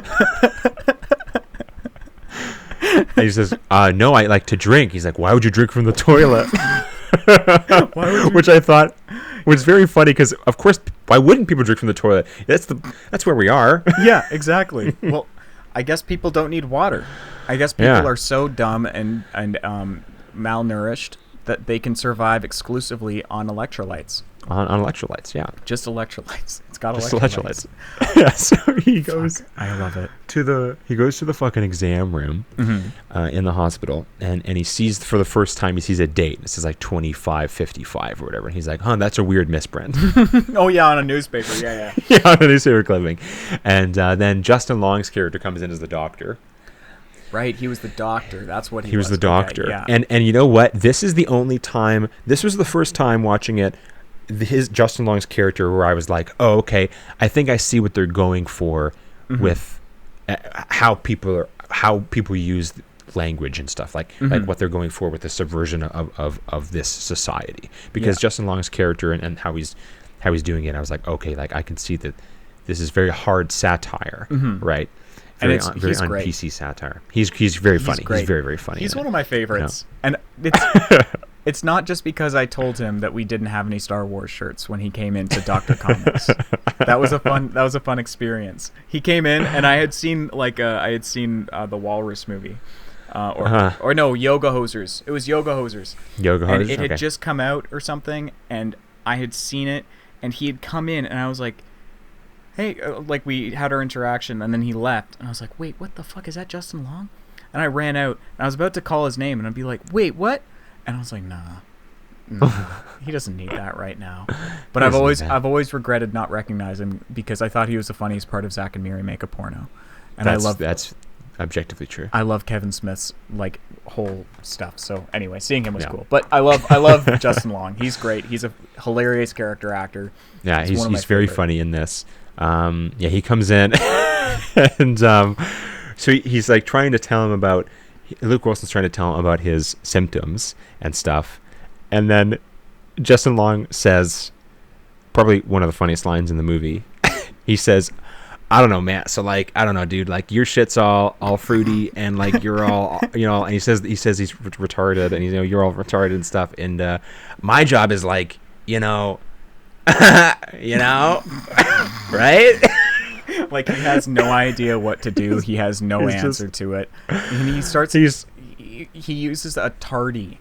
And he says, "No, I like to drink." He's like, "Why would you drink from the toilet?" Which I thought was very funny, because of course, why wouldn't people drink from the toilet? That's where we are. Yeah, exactly. Well, I guess people don't need water. I guess people are so dumb and malnourished that they can survive exclusively on electrolytes. On electrolytes, yeah. Just electrolytes. It's got just electrolytes. Yeah, so he goes. I love it. He goes to the fucking exam room in the hospital, and he sees, for the first time, he sees a date. It says like 2555 or whatever. And he's like, "Huh, that's a weird misprint." Oh yeah, on a newspaper. Yeah. Yeah, on a newspaper clipping. And then Justin Long's character comes in as the doctor. Right, he was the doctor. That's what he was. The doctor. Okay, yeah. And you know what? This is the only time. This was the first time watching it. Justin Long's character, where I was like, "Oh, okay. I think I see what they're going for with how people use language and stuff, like what they're going for with the subversion of this society." Because Justin Long's character and how he's doing it, I was like, okay, like I can see that this is very hard satire, right? Very on great. PC satire. He's very funny. He's very, very funny. He's one of my favorites. And it's not just because I told him that we didn't have any Star Wars shirts when he came into Dr. Comics. That was a fun experience. He came in, and I had seen the Walrus movie. Or no, Yoga Hosers. It was Yoga Hosers. Yoga Hosers. And it had just come out or something, and I had seen it, and he had come in, and I was like, "Hey," like we had our interaction, and then he left, and I was like, "Wait, what the fuck, is that Justin Long?" And I ran out, and I was about to call his name, and I'd be like, "Wait, what?" And I was like, "Nah, he doesn't need that right now." But I've always regretted not recognizing him, because I thought he was the funniest part of Zack and Miri Make a Porno, and that's objectively true. I love Kevin Smith's like whole stuff. So anyway, seeing him was cool. But I love Justin Long. He's great. He's a hilarious character actor. Yeah, he's very funny in this. He comes in and so he's like trying to tell him about Luke Wilson's trying to tell him about his symptoms and stuff, and then Justin Long says probably one of the funniest lines in the movie. He says, "I don't know, man. So like, I don't know, dude. Like your shit's all fruity, and like you're all, And he says he's retarded, and you're all retarded and stuff. And my job is like, right? Like he has no idea what to do. He has no answer to it. And he uses a tardy.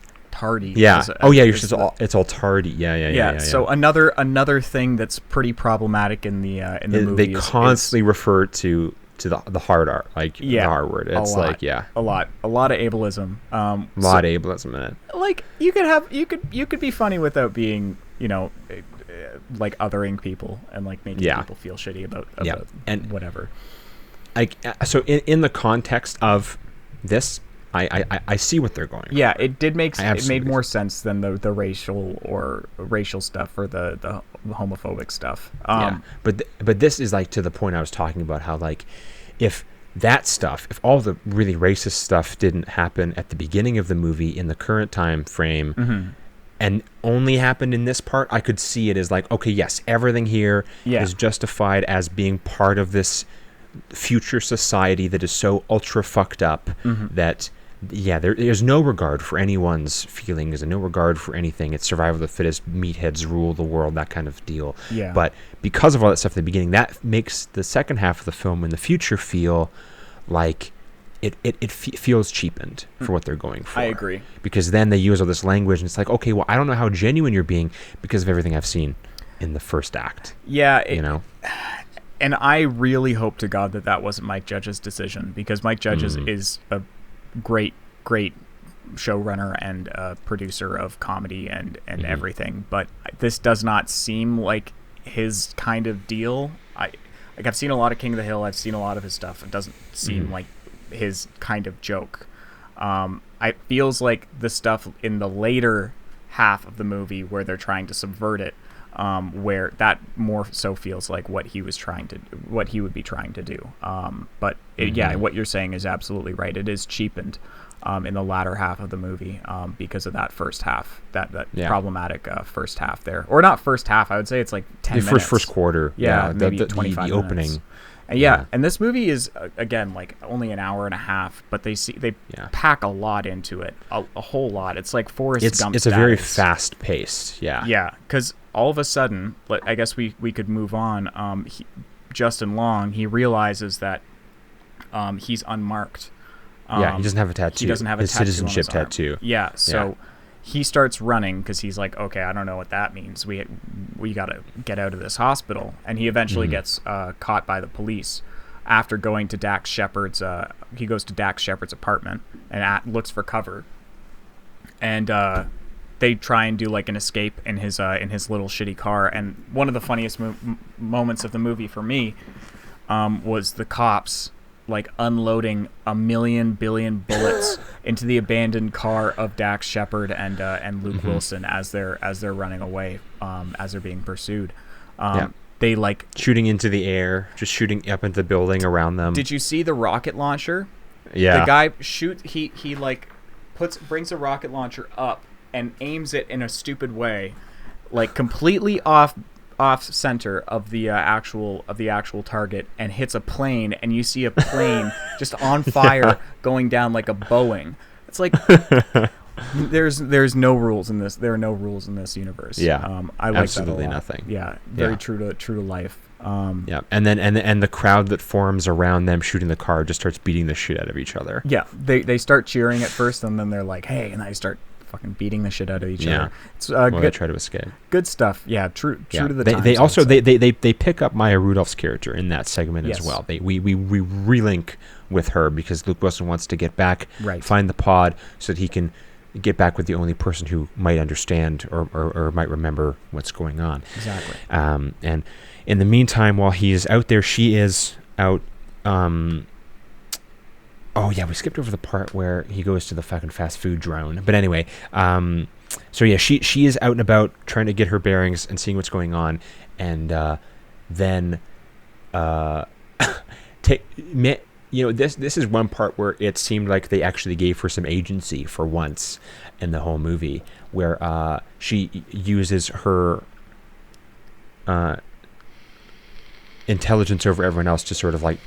Yeah. It's all tardy. Yeah. So another thing that's pretty problematic in the movie. They constantly refer to the hard R, like the R word. It's a lot of ableism. A lot of ableism in it. Like you could be funny without being like othering people and like making people feel shitty about and whatever. Like so in the context of this, I see what they're going Yeah, for. it did make it made more sense than the racial stuff or the homophobic stuff. Yeah, but this is like to the point I was talking about, how like if that stuff, if all the really racist stuff didn't happen at the beginning of the movie in the current time frame, and only happened in this part, I could see it as like, okay, yes, everything here is justified as being part of this future society that is so ultra fucked up that there's no regard for anyone's feelings and no regard for anything. It's survival of the fittest, meatheads rule the world, that kind of deal. Yeah. But because of all that stuff at the beginning, that makes the second half of the film in the future feel like it feels cheapened for what they're going for. I agree. Because then they use all this language and it's like, okay, well, I don't know how genuine you're being because of everything I've seen in the first act. Yeah. You know? And I really hope to God that wasn't Mike Judge's decision, because Mike Judge is a great showrunner and producer of comedy and everything. But this does not seem like his kind of deal. I've seen a lot of King of the Hill. I've seen a lot of his stuff. It doesn't seem like his kind of joke. It feels like the stuff in the later half of the movie where they're trying to subvert it, where that more so feels like what he would be trying to do. But what you're saying is absolutely right. It is cheapened in the latter half of the movie because of that first half, that problematic first half there, or not first half. I would say it's like 10 minutes. First quarter. Maybe 25 the opening. Minutes. And this movie is again like only an hour and a half, but they pack a lot into it, a whole lot. It's like Forrest Gump. It's a very fast paced. Because all of a sudden, I guess we could move on. Justin Long, he realizes that he's unmarked. He doesn't have a tattoo. He doesn't have a his tattoo citizenship on his arm. tattoo. So he starts running because he's like, okay, I don't know what that means. We got to get out of this hospital. And he eventually gets caught by the police after going to Dax Shepard's. He goes to Dax Shepard's apartment and looks for cover. And they try and do like an escape in his little shitty car. And one of the funniest moments of the movie for me was the cops like unloading 1 billion bullets into the abandoned car of Dax Shepard and Luke Wilson as they're running away, as they're being pursued. They like shooting into the air, just shooting up into the building around them. Did you see the rocket launcher? Yeah. The guy he like brings a rocket launcher up and aims it in a stupid way, like completely off center of the actual target, and hits a plane, and you see a plane just on fire going down like a Boeing. It's like there's no rules in this. There are no rules in this universe. I like absolutely that a lot. Nothing. Very true to life. And then the crowd that forms around them shooting the car just starts beating the shit out of each other. They start cheering at first, and then they're like, hey, and they start fucking beating the shit out of each other. It's good. They try to escape. Good stuff. True to the times. They also they pick up Maya Rudolph's character in that segment as well. We relink with her because Luke Wilson wants to get back, find the pod so that he can get back with the only person who might understand or might remember what's going on. Exactly. And in the meantime, while he is out there, she is out. We skipped over the part where he goes to the fucking fast food drone. But anyway, she is out and about trying to get her bearings and seeing what's going on, and then this is one part where it seemed like they actually gave her some agency for once in the whole movie, where she uses her intelligence over everyone else to sort of like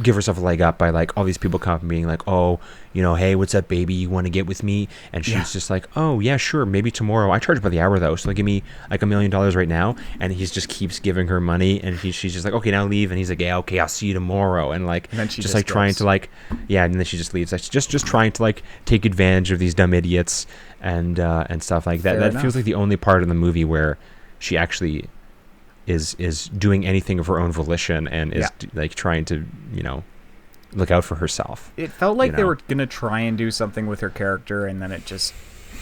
give herself a leg up by like all these people come up and being like, oh, hey, what's up, baby? You want to get with me? And she's just like, oh yeah, sure, maybe tomorrow. I charge by the hour though, so give me like $1 million right now. And he just keeps giving her money, and she's just like, okay, now leave. And he's like, yeah, okay, I'll see you tomorrow. And like, and then she just like trying to like, and then she just leaves. Like, just trying to like take advantage of these dumb idiots and stuff like that. Fair enough. Feels like the only part of the movie where she actually is doing anything of her own volition and is like trying to look out for herself. It felt like they were gonna try and do something with her character, and then it just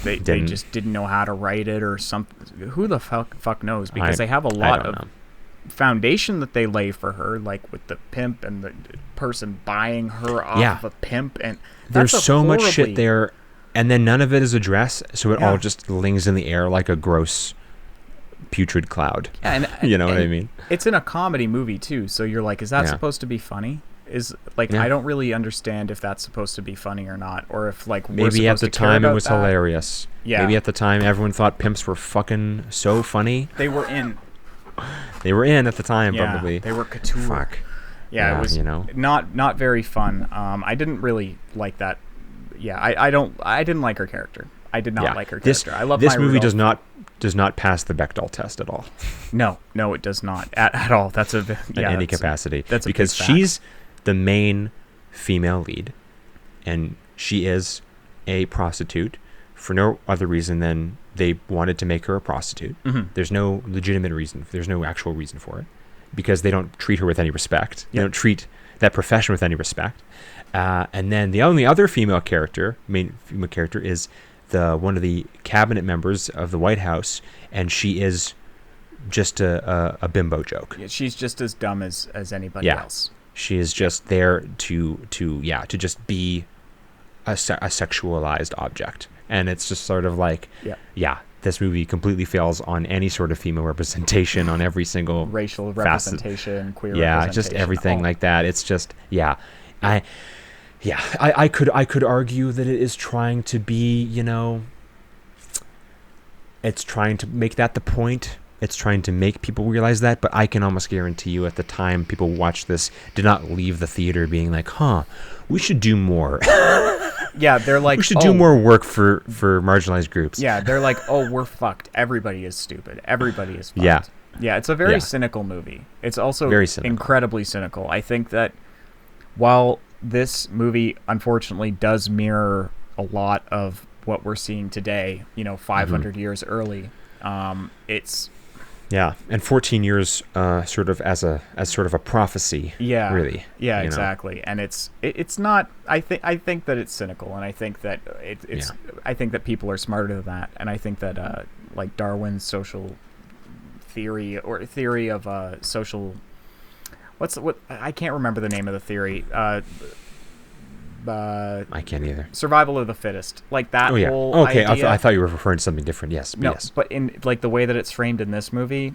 they just didn't know how to write it or something. Who the fuck knows? Because they have a lot of foundation that they lay for her, like with the pimp and the person buying her off of a pimp, and there's so much shit there, and then none of it is addressed, so it all just lingers in the air like a gross putrid cloud. And you know what I mean? It's in a comedy movie too, so you're like, is that supposed to be funny? I don't really understand if that's supposed to be funny or not, or if like maybe at the time it was hilarious. Yeah. Maybe at the time everyone thought pimps were fucking so funny. They were in. They were in at the time, probably. They were couture. Fuck. Yeah, it was not very fun. I didn't really like that. Yeah, I didn't like her character. I did not like her character. I love this movie does not pass the Bechdel test at all. No, it does not at all. That's in any capacity. That's because she's the main female lead, and she is a prostitute for no other reason than they wanted to make her a prostitute. Mm-hmm. There's no legitimate reason. There's no actual reason for it, because they don't treat her with any respect. They don't treat that profession with any respect. And then the only other main female character, is one of the cabinet members of the White House, and she is just a bimbo joke. Yeah, she's just as dumb as anybody else. She is just there to just be a sexualized object. And it's just sort of like, this movie completely fails on any sort of female representation, on every single racial representation, queer representation. Just everything like that. It's just, I could argue that it is trying to be, it's trying to make that the point. It's trying to make people realize that, but I can almost guarantee you at the time people watched this did not leave the theater being like, we should do more. Yeah, they're like, we should do more work for marginalized groups. Yeah, they're like, we're fucked. Everybody is stupid. Everybody is fucked. Yeah, it's a very cynical movie. It's also very incredibly cynical. I think that while this movie unfortunately does mirror a lot of what we're seeing today, 500 years early, it's... Yeah, and 14 years sort of as sort of a prophecy. Yeah, really. Yeah, exactly. And it's not. I think that it's cynical, and I think that it's. I think that people are smarter than that, and I think that like Darwin's social theory or theory of social. What I can't remember the name of the theory. I can't either. Survival of the fittest, like that whole idea. I thought you were referring to something different. Yes, but in like the way that it's framed in this movie,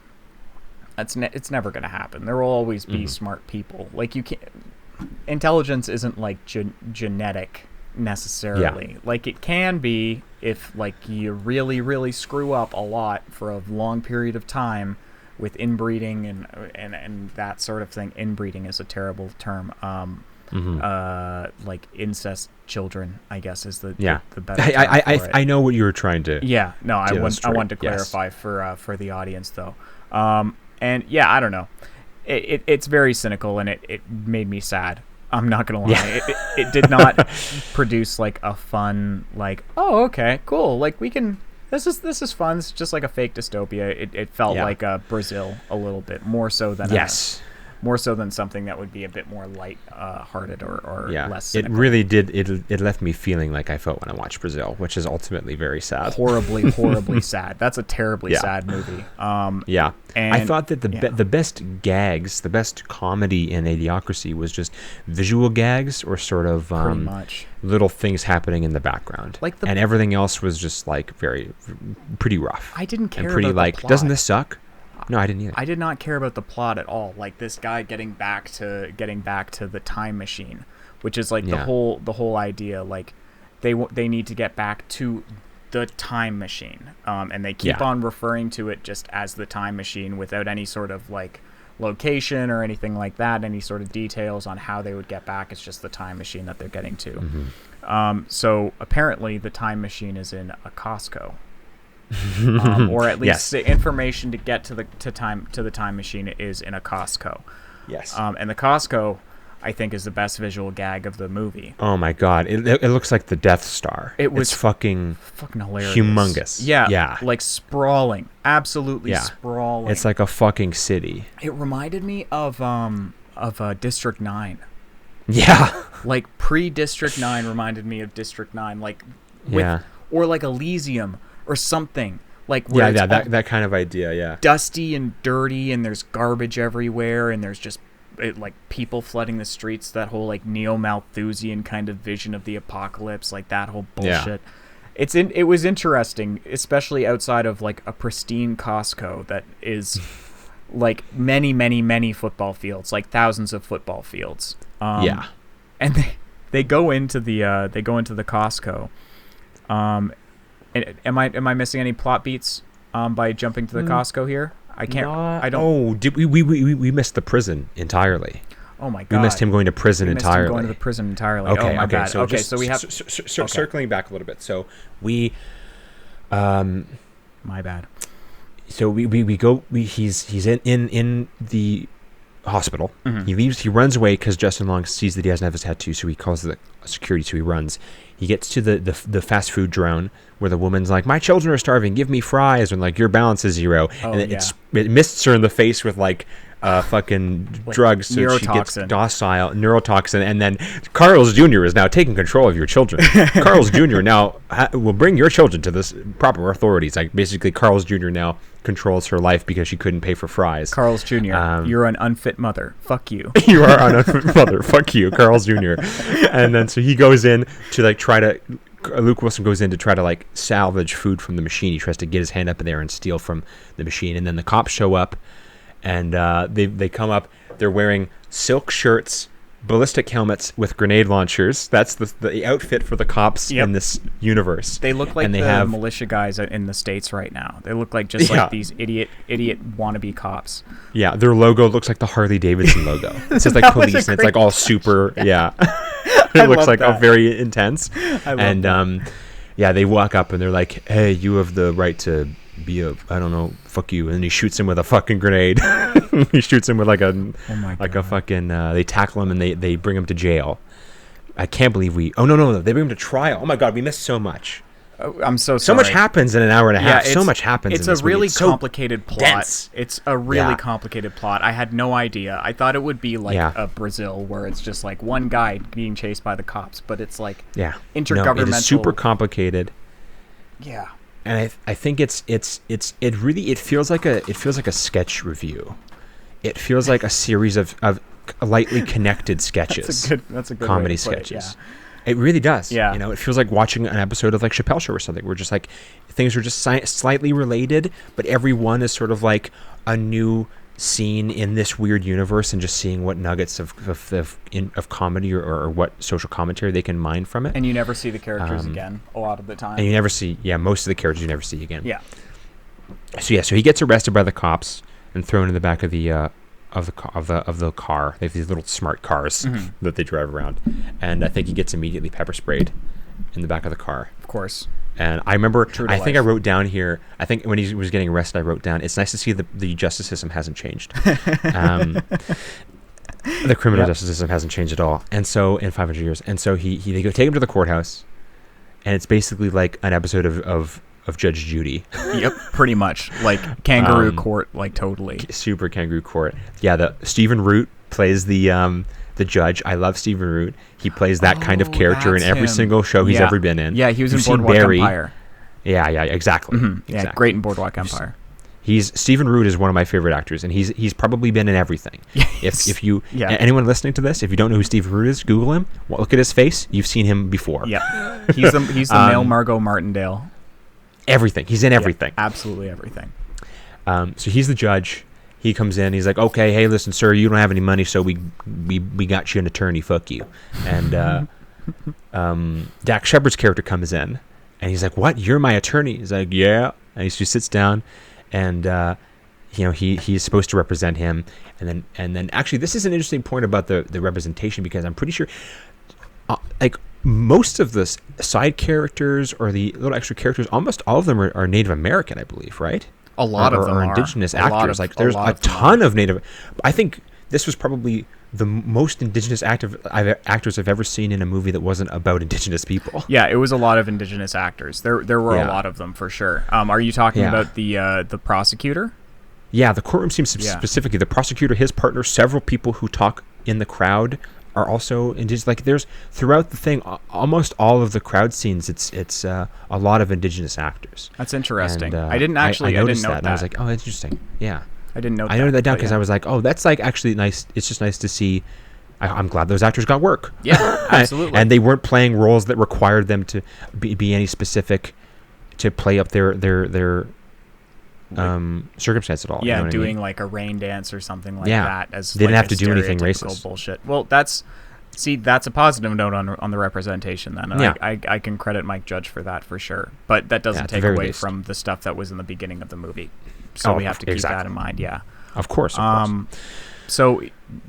it's never going to happen. There will always be smart people. Like you can't. Intelligence isn't like genetic necessarily. Like it can be if like you really really screw up a lot for a long period of time with inbreeding and that sort of thing. Inbreeding is a terrible term. Like incest children, I guess is the better term for it. I know what you were trying to. Yeah, no, I want to clarify for the audience though. And I don't know. It's very cynical, and it made me sad. I'm not gonna lie. It did not produce like a fun like, oh okay cool, like we can. This is fun. It's just like a fake dystopia. It felt like Brazil a little bit more so than more so than something that would be a bit more light-hearted or less cynical. It really did. It left me feeling like I felt when I watched Brazil, which is ultimately very sad. Horribly sad. That's a terribly sad movie. And I thought that the best gags, the best comedy in Idiocracy was just visual gags or sort of pretty much little things happening in the background. And everything else was just like pretty rough. I didn't care pretty about the plot. Doesn't this suck? No, I didn't either. I did not care about the plot at all. Like this guy getting back to the time machine, which is like the whole idea. Like they need to get back to the time machine, and they keep on referring to it just as the time machine without any sort of like location or anything like that, any sort of details on how they would get back. It's just the time machine that they're getting to. So apparently the time machine is in a Costco. Or at least the information to get to the time machine is in a Costco. Yes. And the Costco, I think, is the best visual gag of the movie. Oh my god, it looks like the Death Star. It's fucking hilarious, humongous. Yeah, like sprawling, absolutely sprawling. It's like a fucking city. It reminded me of District 9. Yeah, like pre-District 9 reminded me of District 9, like or like Elysium. Or something like where that kind of idea, yeah. Dusty and dirty, and there's garbage everywhere, and there's just like people flooding the streets. That whole like neo-Malthusian kind of vision of the apocalypse, like that whole bullshit. Yeah. It was interesting, especially outside of like a pristine Costco that is like many football fields, like thousands of football fields. And they go into the Costco. Am I missing any plot beats by jumping to the Costco here? I can't. I don't. Oh, did we missed the prison entirely? Oh my god. We missed him going to prison entirely. Him going to the prison entirely. Okay, oh my bad. So so we have circling back a little bit. So we my bad. So we go. He's in the hospital. Mm-hmm. He leaves. He runs away because Justin Long sees that he doesn't have his tattoo, so he calls the security. So he runs. He gets to the fast food drone where the woman's like, "My children are starving. Give me fries." And like, "Your balance is 0." And it mists her in the face with like fucking like drugs, so she gets docile, neurotoxin. And then Carl's Jr. is now taking control of your children. Carl's Jr. now will bring your children to this proper authorities. Like basically, Carl's Jr. now controls her life because she couldn't pay for fries. Carl's Jr. You're an unfit mother. Fuck you. You are an unfit mother. Fuck you, Carl's Jr. And then so he goes in to like try to. Luke Wilson goes in to try to like salvage food from the machine. He tries to get his hand up in there and steal from the machine. And then the cops show up, and they come up. They're wearing silk shirts, ballistic helmets with grenade launchers. That's the outfit for the cops in this universe. They look like militia guys in the States right now. They look like just like these idiot wannabe cops. Yeah, their logo looks like the Harley Davidson logo. It says like police, and it's like all super. Yeah, it looks like a very intense. And they walk up and they're like, "Hey, you have the right to be I don't know, fuck you." And he shoots him with a fucking grenade. He shoots him with like a a fucking they tackle him and they bring him to jail. I can't believe no, they bring him to trial. Oh my god, we missed so much. I'm so sorry. So much happens in an hour and a half. So much happens. It's in this a really movie. complicated plot. Dense. It's a really complicated plot. I had no idea. I thought it would be like a Brazil where it's just like one guy being chased by the cops, but it's like intergovernmental. No, it is super complicated. Yeah. And I think it feels like a sketch review. It feels like a series of lightly connected sketches. That's a good comedy way to put sketches. It, yeah. It really does. Yeah. It feels like watching an episode of like Chappelle Show or something. Where just like things are just slightly related, but every one is sort of like a new scene in this weird universe, and just seeing what nuggets of comedy or what social commentary they can mine from it. And you never see the characters again a lot of the time. And you never see most of the characters you never see again. Yeah. So he gets arrested by the cops and thrown in the back of the car. They have these little smart cars that they drive around, and I think he gets immediately pepper sprayed in the back of the car. Of course. And I remember, I think I wrote down here, I think when he was getting arrested, I wrote down, it's nice to see the justice system hasn't changed. The criminal justice system hasn't changed at all. And so, in 500 years. And so they go take him to the courthouse, and it's basically like an episode of Judge Judy. Yep, pretty much. Like kangaroo court, like totally. Super kangaroo court. Yeah, Stephen Root plays the judge. I love Stephen Root. He plays that kind of character in every single show he's ever been in. Yeah, he was in Boardwalk Empire. Yeah, exactly. Mm-hmm. Yeah, great in Boardwalk Empire. Stephen Root is one of my favorite actors, and he's probably been in everything. Yes. If you anyone listening to this, if you don't know who Stephen Root is, Google him. Look at his face. You've seen him before. Yeah, he's the male Margot Martindale. Everything. He's in everything. Yeah, absolutely everything. So he's the judge. He comes in. He's like, "Okay, hey, listen, sir, you don't have any money, so we got you an attorney. Fuck you." And Dak Shepard's character comes in, and he's like, "What? You're my attorney?" He's like, "Yeah." And he just sits down, and he's supposed to represent him. And then actually, this is an interesting point about the representation, because I'm pretty sure, like, most of the side characters or the little extra characters, almost all of them are Native American, I believe, right? A lot of them are indigenous actors. Like there's a ton of Native. I think this was probably the most indigenous actors I've ever seen in a movie that wasn't about indigenous people. Yeah, it was a lot of indigenous actors. There were a lot of them for sure. Are you talking about the prosecutor? Yeah, the courtroom seems specifically the prosecutor, his partner, several people who talk in the crowd are also indigenous. Like there's throughout the thing, almost all of the crowd scenes, it's a lot of indigenous actors. That's interesting. And, I didn't actually. I noticed I didn't know that, and I was like, oh, that's interesting. Yeah, I didn't know. I noted that down because I was like, oh, that's like actually nice. It's just nice to see. I'm glad those actors got work. Yeah, absolutely. And they weren't playing roles that required them to be any specific to play up their circumstance at all. Yeah, you know what doing I mean? like a rain dance or something like that. As they didn't like have to do anything racist. Bullshit. Well, that's a positive note on the representation then. And I can credit Mike Judge for that for sure. But that doesn't take away from the stuff that was in the beginning of the movie. So we have to keep that in mind. Yeah, of course. So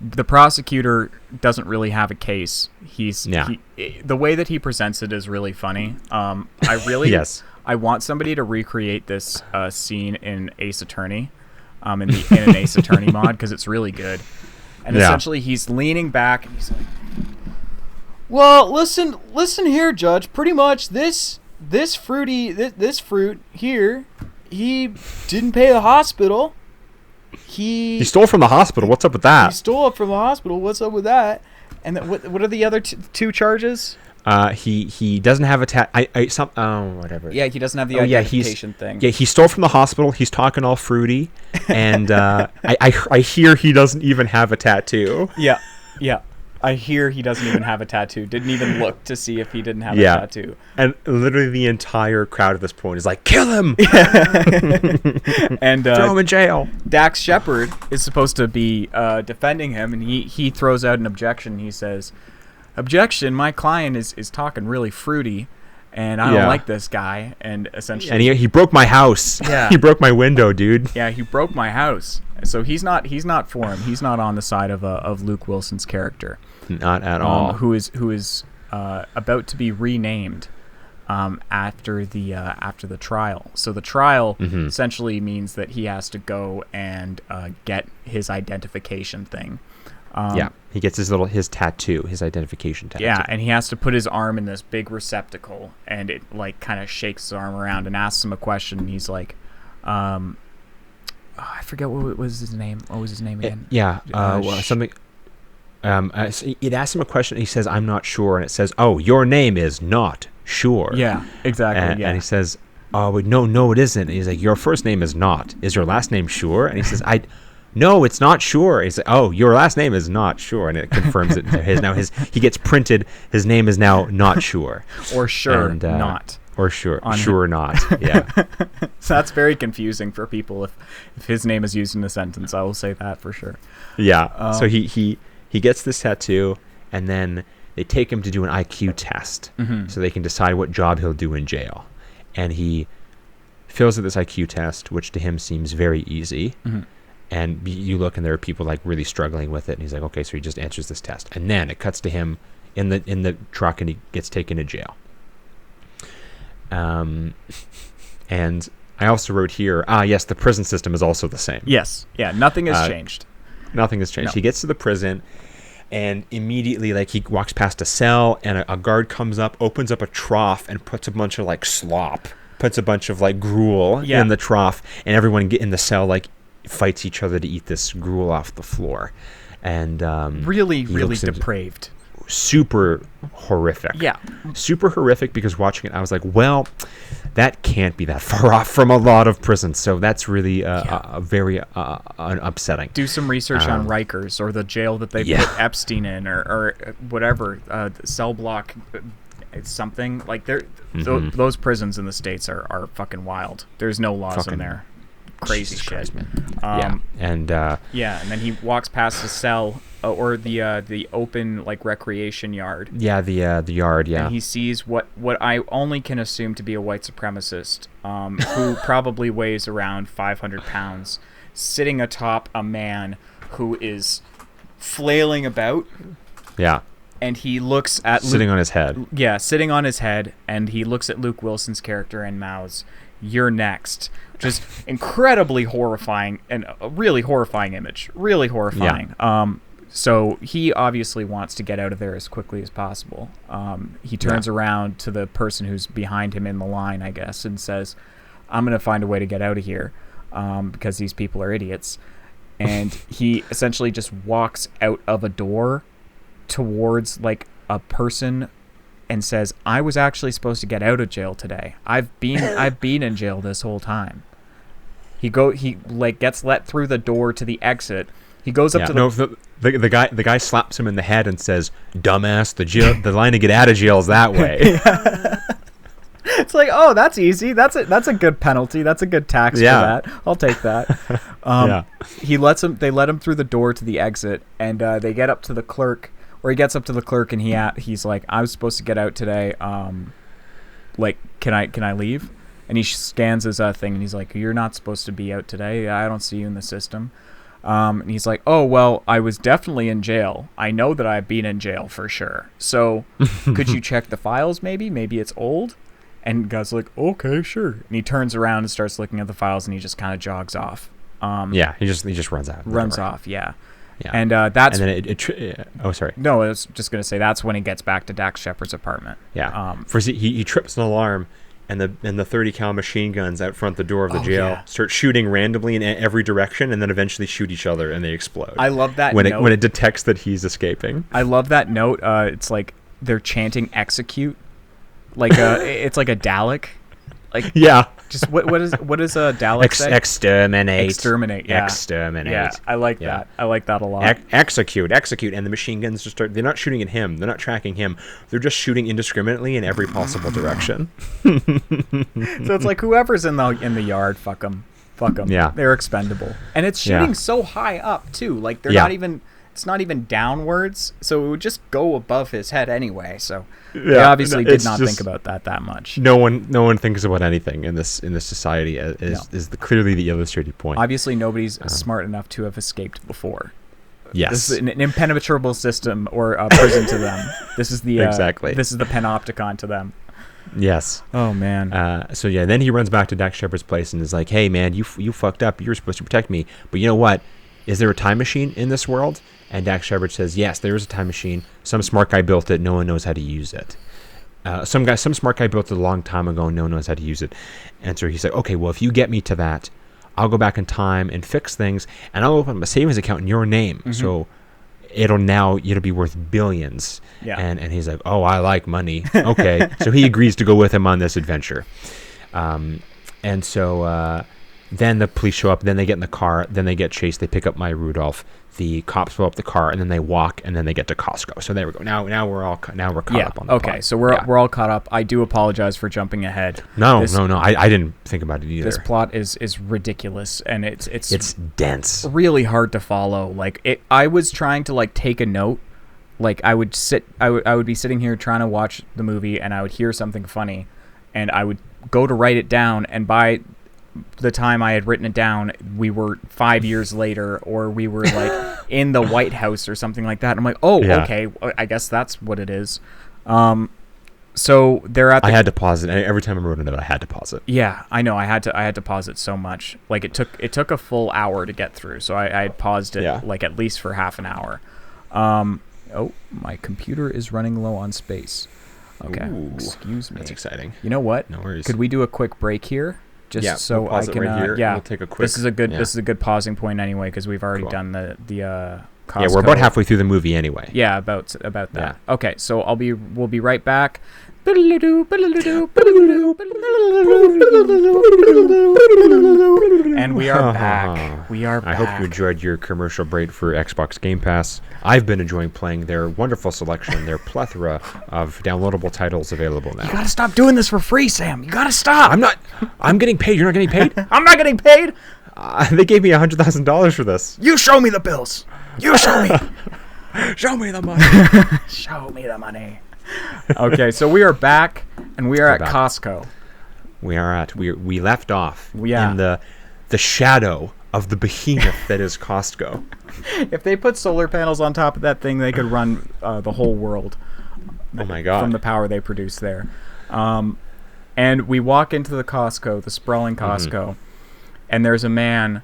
the prosecutor doesn't really have a case. The way that he presents it is really funny. I really I want somebody to recreate this scene in Ace Attorney, in an Ace Attorney mod, because it's really good. And essentially he's leaning back and he's like, "Well, listen here, Judge. Pretty much this fruit here, he didn't pay the hospital. He stole from the hospital. What's up with that? He stole it from the hospital. What's up with that? And what are the other two charges? He doesn't have a whatever. Yeah, he doesn't have the identification thing. Yeah, he stole from the hospital. He's talking all fruity, and I hear he doesn't even have a tattoo. Yeah. I hear he doesn't even have a tattoo. Didn't even look to see if he didn't have a tattoo. And literally the entire crowd at this point is like, kill him! And throw him in jail. Dax Shepard is supposed to be defending him, and he throws out an objection. He says, "Objection, my client is talking really fruity, and I don't like this guy." And essentially... And he broke my house. Yeah. He broke my window, dude. Yeah, he broke my house. So he's not for him. He's not on the side of Luke Wilson's character. Not at all. Who is about to be renamed after the trial. So the trial essentially means that he has to go and get his identification thing. He gets his tattoo, his identification tattoo. Yeah, and he has to put his arm in this big receptacle, and it like kind of shakes his arm around and asks him a question. And he's like, I forget what was his name. What was his name again? Something. It asks him a question. And he says, "I'm not sure," and it says, "Oh, your name is not sure." Yeah, exactly. And he says, "Oh, no, it isn't." And he's like, "Your first name is not. Is your last name sure?" And he says, "No, it's not sure." He's like, "Oh, your last name is not sure," and it confirms it. He gets printed. His name is now not sure, or sure not. Or sure not. Yeah. So that's very confusing for people if his name is used in a sentence. I will say that for sure. Yeah. So he gets this tattoo, and then they take him to do an IQ test, so they can decide what job he'll do in jail. And he fills out this IQ test, which to him seems very easy. And you look, and there are people like really struggling with it. And he's like, okay, so he just answers this test, and then it cuts to him in the truck, and he gets taken to jail. And I also wrote here, yes, the prison system is also the same. Yes. Yeah, nothing has changed. Nothing has changed. No. He gets to the prison, and immediately, like, he walks past a cell, and a guard comes up, opens up a trough, and puts a bunch of, like, slop, puts a bunch of, like, gruel in the trough, and everyone in the cell, like, fights each other to eat this gruel off the floor. And really depraved. Super horrific. Yeah. Super horrific, because watching it, I was like, well, that can't be that far off from a lot of prisons. So that's really very upsetting. Do some research on Rikers, or the jail that they put Epstein in, or whatever, cell block something. Like, those prisons in the States are fucking wild. There's no laws in there. Crazy shit. Christ, man. And then he walks past the cell, or the open, like, recreation yard. Yeah, the yard. Yeah. And he sees what I only can assume to be a white supremacist, who probably weighs around 500 pounds, sitting atop a man who is flailing about. Yeah. And he looks at sitting on his head. Yeah, sitting on his head, and he looks at Luke Wilson's character and mouths, "You're next." Just incredibly horrifying, and a really horrifying image. Really horrifying. Yeah. So he obviously wants to get out of there as quickly as possible. He turns around to the person who's behind him in the line, I guess, and says, "I'm going to find a way to get out of here, because these people are idiots." And he essentially just walks out of a door towards like a person and says, "I was actually supposed to get out of jail today. I've been in jail this whole time." He like gets let through the door to the exit. He goes up to the guy slaps him in the head and says, "Dumbass, the line to get out of jail is that way." It's like, oh, that's easy. That's a good penalty. That's a good tax for that. I'll take that. They let him through the door to the exit, and they get up to the clerk, or he gets up to the clerk, and he's like, "I was supposed to get out today. Like, can I leave?" And he scans his thing, and he's like, "You're not supposed to be out today. I don't see you in the system." And he's like, "Oh, well, I was definitely in jail. I know that I've been in jail for sure. So could you check the files maybe? Maybe it's old?" And the guy's like, "Okay, sure." And he turns around and starts looking at the files, and he just kind of jogs off. He just runs out. Runs off, yeah. And that's... And then oh, sorry. No, I was just going to say that's when he gets back to Dax Shepard's apartment. Yeah. First, he trips an alarm, and the 30 cal machine guns out front the door of the jail start shooting randomly in every direction, and then eventually shoot each other, and they explode. I love that when it detects that he's escaping. I love that note. It's like they're chanting "execute," like it's like a Dalek. Like just what is a Dalek say? Exterminate. Yeah. Exterminate. Yeah, I like that. I like that a lot. Execute, and the machine guns just start. They're not shooting at him. They're not tracking him. They're just shooting indiscriminately in every possible direction. So it's like whoever's in the yard, fuck them. Yeah, they're expendable, and it's shooting so high up too. Like they're not even. It's not even downwards, so it would just go above his head anyway. So they obviously did not think about that much. No one thinks about anything in this society. Is clearly the illustrated point. Obviously, nobody's smart enough to have escaped before. Yes, this is an impenetrable system or a prison to them. This is the exactly. This is the panopticon to them. Yes. Oh man. Then he runs back to Dax Shepard's place and is like, "Hey man, you fucked up. You were supposed to protect me, but you know what? Is there a time machine in this world?" And Dax Shepard says, "Yes, there is a time machine. Some smart guy built it. No one knows how to use it. Some smart guy built it a long time ago. And no one knows how to use it." And so he's like, "Okay, well, if you get me to that, I'll go back in time and fix things, and I'll open up a savings account in your name. Mm-hmm. So it'll be worth billions." Yeah. And he's like, "Oh, I like money." Okay. So he agrees to go with him on this adventure. And so then the police show up. Then they get in the car. Then they get chased. They pick up Maya Rudolph. The cops blow up the car, and then they walk, and then they get to Costco. So there we go. Now we're caught up on the plot. So we're all caught up. I do apologize for jumping ahead. No. I didn't think about it either. This plot is ridiculous, and it's dense. Really hard to follow. Like I was trying to take a note. Like I would be sitting here trying to watch the movie, and I would hear something funny, and I would go to write it down, and by the time I had written it down, we were 5 years later, or we were in the White House or something like that. I'm like, okay, I guess that's what it is. So they're at. I had to pause it every time I wrote it. I had to pause it. Yeah, I know. I had to pause it so much. Like it took a full hour to get through. So I had paused it at least for half an hour. My computer is running low on space. Okay, excuse me. That's exciting. You know what? No worries. Could we do a quick break here? So we'll pause I can. Right here. Yeah, we'll take a quick. This is a good pausing point anyway, because we've already done the Costco. Yeah, we're about halfway through the movie anyway. Yeah, about that. Yeah. Okay, so we'll be right back. And we are back. I hope you enjoyed your commercial break for Xbox Game Pass. I've been enjoying playing their wonderful selection, their plethora of downloadable titles available now. You gotta stop doing this for free, Sam. You gotta stop. I'm getting paid. You're not getting paid? I'm not getting paid. They gave me $100,000 for this. You show me the bills. You show me. Show me the money. Show me the money. Okay, so we are back, and we are at Costco. We left off in the shadow of the behemoth that is Costco. If they put solar panels on top of that thing, they could run the whole world. Oh my God! From the power they produce there. And we walk into the Costco, the sprawling Costco, and there's a man,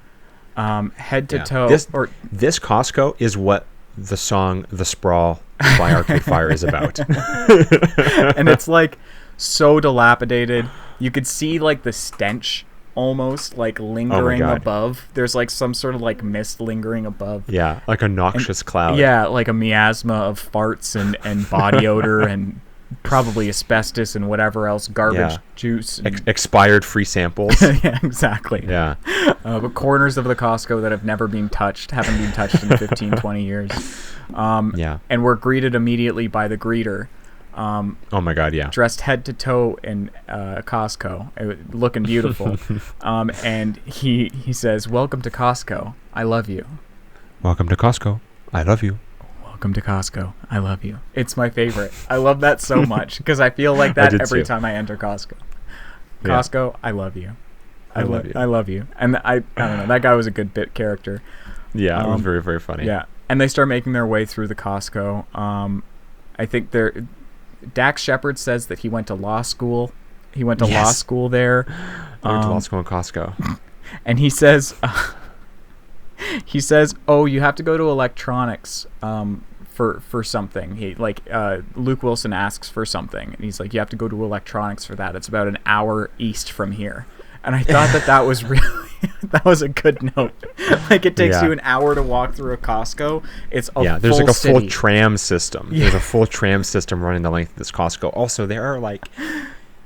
head to toe. This Costco is what the song "The Sprawl" by Arcade Fire is about. And it's so dilapidated. You could see the stench almost like lingering above. There's like some sort of like mist lingering above. Yeah, like a noxious cloud. Yeah, like a miasma of farts and body odor and probably asbestos and whatever else, garbage juice. Expired free samples. Yeah, exactly. Yeah. But corners of the Costco that have never been touched, haven't been touched in 15, 20 years. And we're greeted immediately by the greeter. Oh my God, yeah. Dressed head to toe in Costco, looking beautiful. And he says, "Welcome to Costco. I love you." Welcome to Costco. I love you. Welcome to Costco. I love you. It's my favorite. I love that so much because I feel like that every time I enter Costco. Costco, I love you. I love you. And I don't know. That guy was a good bit character. Yeah, it was very, very funny. Yeah. And they start making their way through the Costco. I think Dax Shepard says that he went to law school. He went to law school there. I went to law school in Costco. And he says, "Oh, you have to go to electronics for something." Luke Wilson asks for something, and he's like, "You have to go to electronics for that. It's about an hour east from here." And I thought that was really that was a good note. Like, it takes you an hour to walk through a Costco. It's a there's full like a city. full tram system. Yeah. There's a full tram system running the length of this Costco. Also, there are like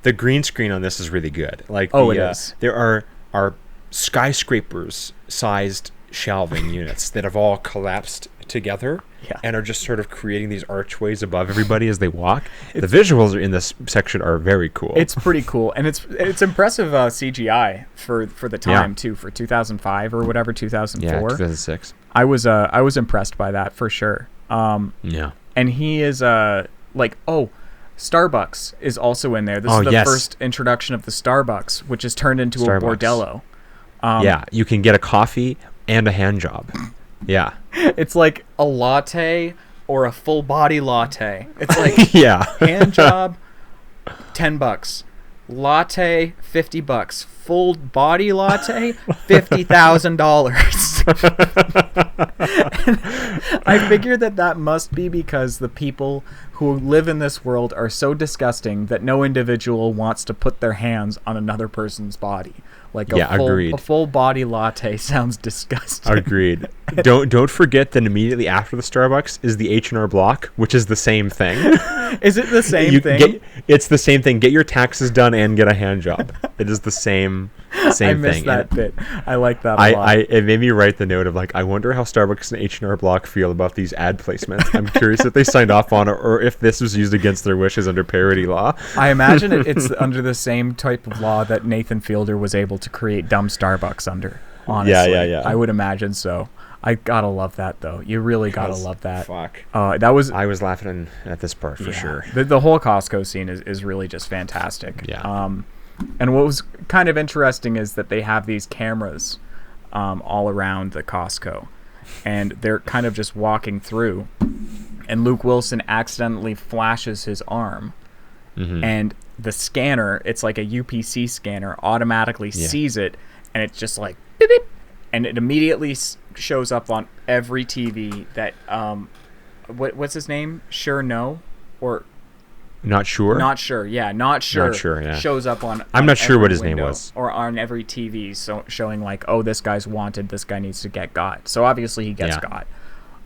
the green screen on this is really good. Like, it is. There are skyscrapers sized shelving units that have all collapsed together and are just sort of creating these archways above everybody as they walk. The visuals in this section are very cool. It's pretty cool, and it's impressive CGI for the time too, for 2005 or whatever, 2004. Yeah, 2006. I was impressed by that for sure. And he is Starbucks is also in there. This is the first introduction of the Starbucks, which is turned into a bordello. You can get a coffee and a hand job. Yeah. It's like a latte or a full body latte. It's like hand job, $10. Latte, $50. Full body latte, $50,000. I figure that must be because the people who live in this world are so disgusting that no individual wants to put their hands on another person's body. Like a full body latte sounds disgusting. Agreed. Don't forget that immediately after the Starbucks is the H&R Block, which is the same thing. Is it the same thing? It's the same thing. Get your taxes done and get a hand job. It is the same thing. I missed that bit. I like that a lot. It made me write the note of like, I wonder how Starbucks and H&R Block feel about these ad placements. I'm curious if they signed off on it or if this was used against their wishes under parody law. I imagine it's under the same type of law that Nathan Fielder was able to create dumb Starbucks under. Honestly, yeah. I would imagine so. I gotta love that though. You really gotta love that. Fuck. I was laughing at this part for sure. The whole Costco scene is really just fantastic. Yeah. And what was kind of interesting is that they have these cameras all around the Costco, and they're kind of just walking through, and Luke Wilson accidentally flashes his arm, and the scanner, it's like a UPC scanner, automatically sees it, and it's just like beep, beep, and it immediately shows up on every TV that what's his name? Sure No? Or Not Sure? Not Sure, yeah. Not Sure, yeah. Shows up on I'm not sure what his window, name was. Or on every TV, so showing like, oh, this guy's wanted, this guy needs to get got. So obviously he gets got.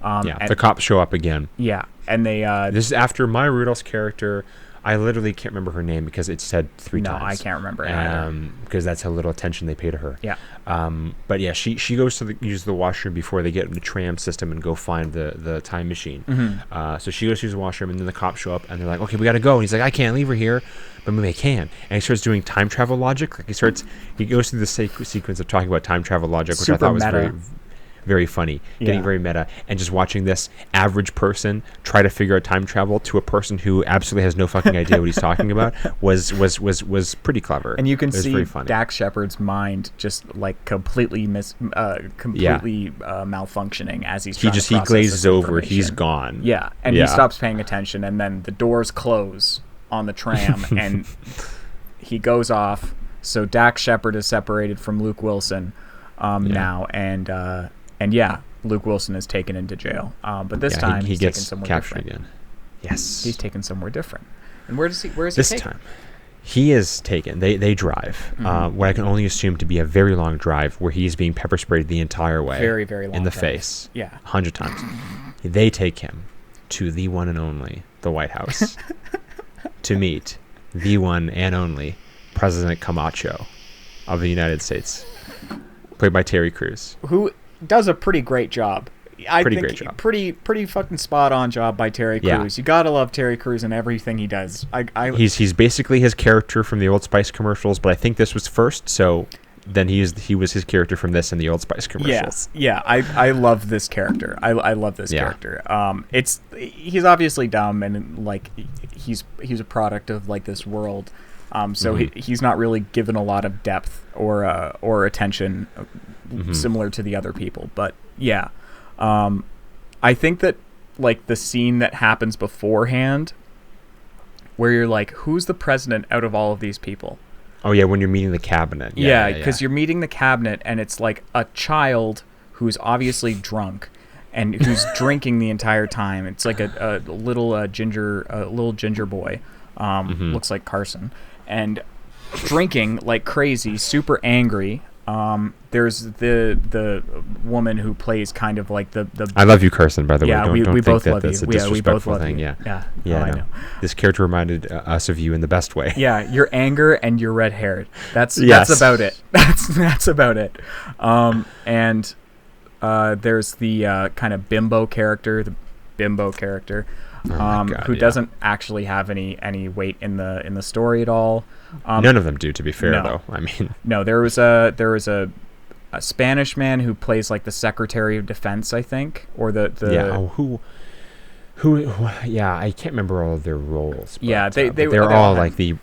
The cops show up again. Yeah, and they... this is after Maya Rudolph's character. I literally can't remember her name because it's said 3 times. No, I can't remember it either. Because that's how little attention they pay to her. Yeah. But yeah, she goes to use the washroom before they get in the tram system and go find the time machine. So she goes to use the washroom, and then the cops show up, and they're like, okay, we got to go. And he's like, I can't leave her here, but maybe I can. And he starts doing time travel logic. Like he goes through the sequence of talking about time travel logic, which I thought was very, very funny, getting very meta, and just watching this average person try to figure out time travel to a person who absolutely has no fucking idea what he's talking about was pretty clever. And you can see Dax Shepard's mind just like completely malfunctioning as he's trying to process he glazes over. He's gone. Yeah, and he stops paying attention, and then the doors close on the tram, and he goes off. So Dax Shepard is separated from Luke Wilson now, and Luke Wilson is taken into jail. But this time he gets taken somewhere captured different. Yes. He's taken somewhere different. And where is he this taken? time? he is taken. They drive. What I can only assume to be a very long drive, where he's being pepper sprayed the entire way, very, very long in the drive. face, Yeah, 100 times. They take him to the one and only, the White House, to meet the one and only President Camacho of the United States, played by Terry Crews, who does a pretty great job. Great job. Pretty fucking spot on job by Terry Crews. You gotta love Terry Crews and everything he does. He's basically his character from the Old Spice commercials, but I think this was first, so then he was his character from this and the Old Spice commercials. Yeah. I love this character. I love this character. He's obviously dumb and like he's a product of like this world. So he's not really given a lot of depth or attention similar to the other people. But yeah. I think that like the scene that happens beforehand where you're like, who's the president out of all of these people? Oh yeah, when you're meeting the cabinet. Yeah, because you're meeting the cabinet and it's like a child who's obviously drunk and who's drinking the entire time. It's like a little ginger boy, looks like Carson, and drinking like crazy, super angry. There's the woman who plays kind of like the I love you, Carson, by the way. Don't we think both that love that's you. a disrespectful thing. Yeah. I know. This character reminded us of you in the best way. Yeah, your anger and your red haired. That's about it. That's about it. And there's the kind of bimbo character, who doesn't actually have any weight in the story at all. None of them do, to be fair, though. I mean, no, there was a Spanish man who plays like the Secretary of Defense, I think, or the who I can't remember all of their roles. But, they're all like the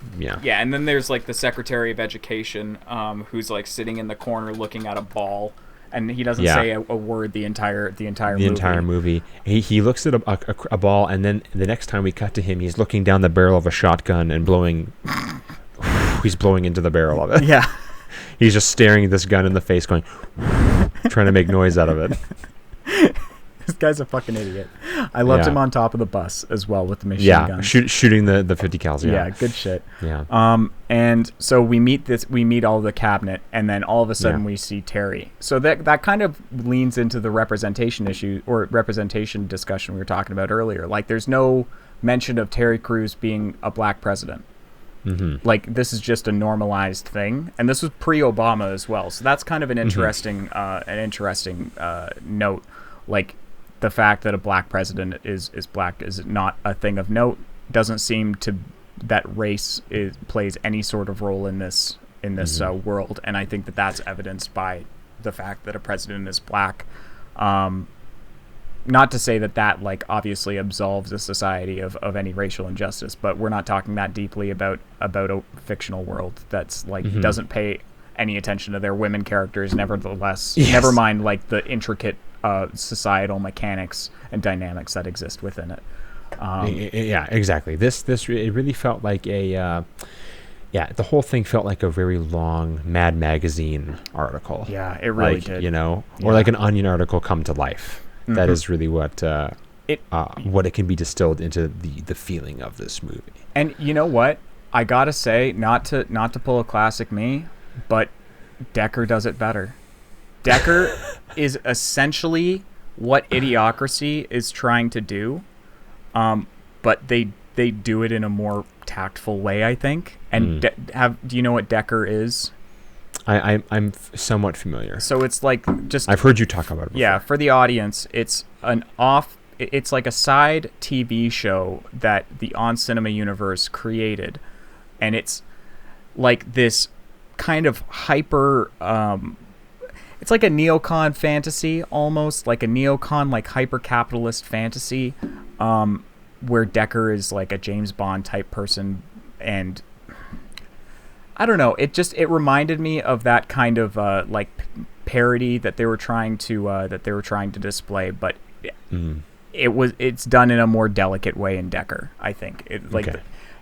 and then there's like the Secretary of Education, who's like sitting in the corner looking at a ball. And he doesn't say a word the entire movie. He looks at a ball, and then the next time we cut to him, he's looking down the barrel of a shotgun and blowing. He's blowing into the barrel of it. Yeah. He's just staring at this gun in the face, going, trying to make noise out of it. This guy's a fucking idiot. I loved him on top of the bus as well with the machine gun. Shooting the 50 cals. Yeah, good shit. Yeah. And so we meet all the cabinet, and then all of a sudden we see Terry. So that kind of leans into the representation issue or representation discussion we were talking about earlier. Like, there's no mention of Terry Crews being a black president. Like, this is just a normalized thing, and this was pre-Obama as well. So that's kind of an interesting note. Like, the fact that a black president is black is not a thing of note. Doesn't seem to that race plays any sort of role in this world, and I think that that's evidenced by the fact that a president is black. Not to say that like obviously absolves a society of any racial injustice, but we're not talking that deeply about a fictional world that's like doesn't pay any attention to their women characters. Nevertheless, never mind like the intricate societal mechanics and dynamics that exist within it. Yeah, exactly. This it really felt like the whole thing felt like a very long Mad Magazine article. Yeah, it really did. Or like an Onion article come to life. That is really what it can be distilled into the feeling of this movie. And you know what? I gotta say, not to pull a classic me, but Decker does it better. Decker is essentially what Idiocracy is trying to do, but they do it in a more tactful way, I think. And do you know what Decker is? I'm somewhat familiar. So it's like I've heard you talk about it before. Yeah, for the audience, it's it's like a side TV show that the On Cinema universe created, and it's like this kind of hyper it's like a neocon fantasy, almost like a neocon like hyper capitalist fantasy, where Decker is like a James Bond type person, and I don't know. It reminded me of that kind of like parody that they were trying to display, but it's done in a more delicate way in Decker. I think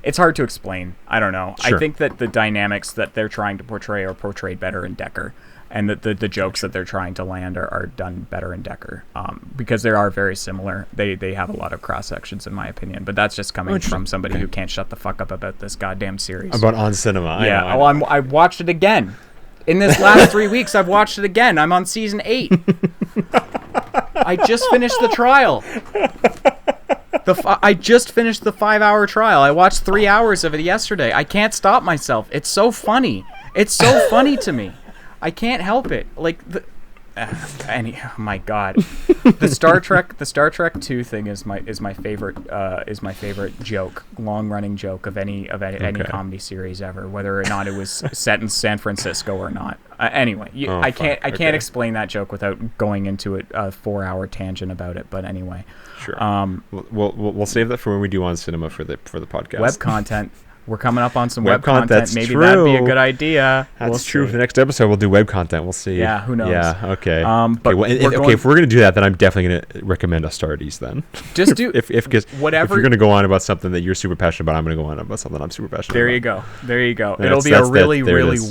it's hard to explain. I don't know. Sure. I think that the dynamics that they're trying to portray are portrayed better in Decker. and the jokes that they're trying to land are done better in Decker, because they are very similar. They have a lot of cross sections, in my opinion, but that's just coming from somebody who can't shut the fuck up about this goddamn series. About On Cinema. Yeah. I watched it again. In this last 3 weeks, I've watched it again. I'm on season 8. I just finished the trial. I just finished the 5-hour trial. I watched 3 hours of it yesterday. I can't stop myself. It's so funny. It's so funny to me. I can't help it. Like oh my god, the Star Trek 2 thing is my favorite joke, long running joke of any comedy series ever, whether or not it was set in San Francisco or not. Anyway, I can't explain that joke without going into a 4-hour tangent about it. But anyway, sure. We'll save that for when we do On Cinema for the podcast. Web content. We're coming up on some web content. Maybe that'd be a good idea. That's true. For the next episode, we'll do web content. We'll see. Yeah, who knows? Yeah, okay. But if we're going to do that, then I'm definitely going to recommend Astartes then. Just do because whatever. If you're going to go on about something that you're super passionate about, I'm going to go on about something I'm super passionate about. There you go. It'll be a really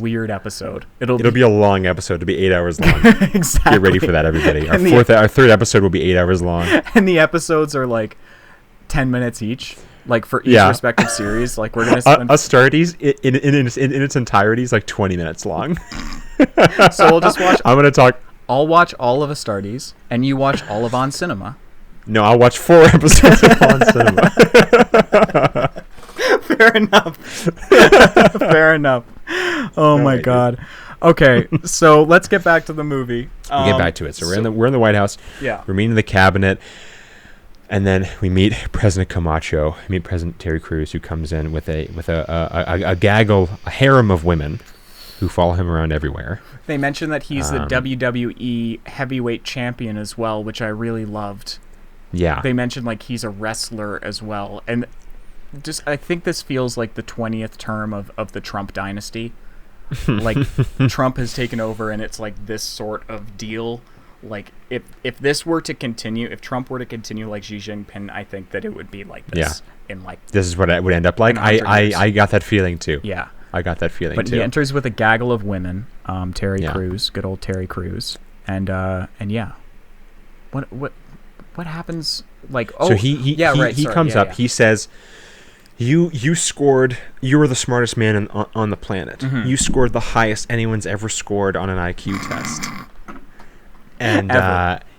weird episode. It'll be a long episode. It'll be 8 hours long. Exactly. Get ready for that, everybody. Our third episode will be 8 hours long. And the episodes are like 10 minutes each. Like for each respective series, like we're gonna spend Astartes in its entirety is like 20 minutes long. So we'll just watch. I'm gonna talk. I'll watch all of Astartes, and you watch all of On Cinema. No, I'll watch 4 episodes of On Cinema. Fair enough. Fair enough. Oh my god. Okay, so let's get back to the movie. We'll get back to it. So we're in the White House. Yeah. We're meeting the cabinet. And then we meet President Camacho. We meet President Terry Crews, who comes in with a gaggle, a harem of women who follow him around everywhere. They mention that he's the WWE heavyweight champion as well, which I really loved. Yeah. They mentioned like he's a wrestler as well, and just I think this feels like the 20th term of the Trump dynasty. Like Trump has taken over, and it's like this sort of deal. Like if this were to continue, if Trump were to continue like Xi Jinping, I think that it would be like this. In like this is what it would end up like. I got that feeling too. Yeah, I got that feeling too. But he enters with a gaggle of women. Terry Crews, good old Terry Crews, and yeah, what happens? Like so he comes up. He says, You scored. You were the smartest man on the planet. Mm-hmm. You scored the highest anyone's ever scored on an IQ test. And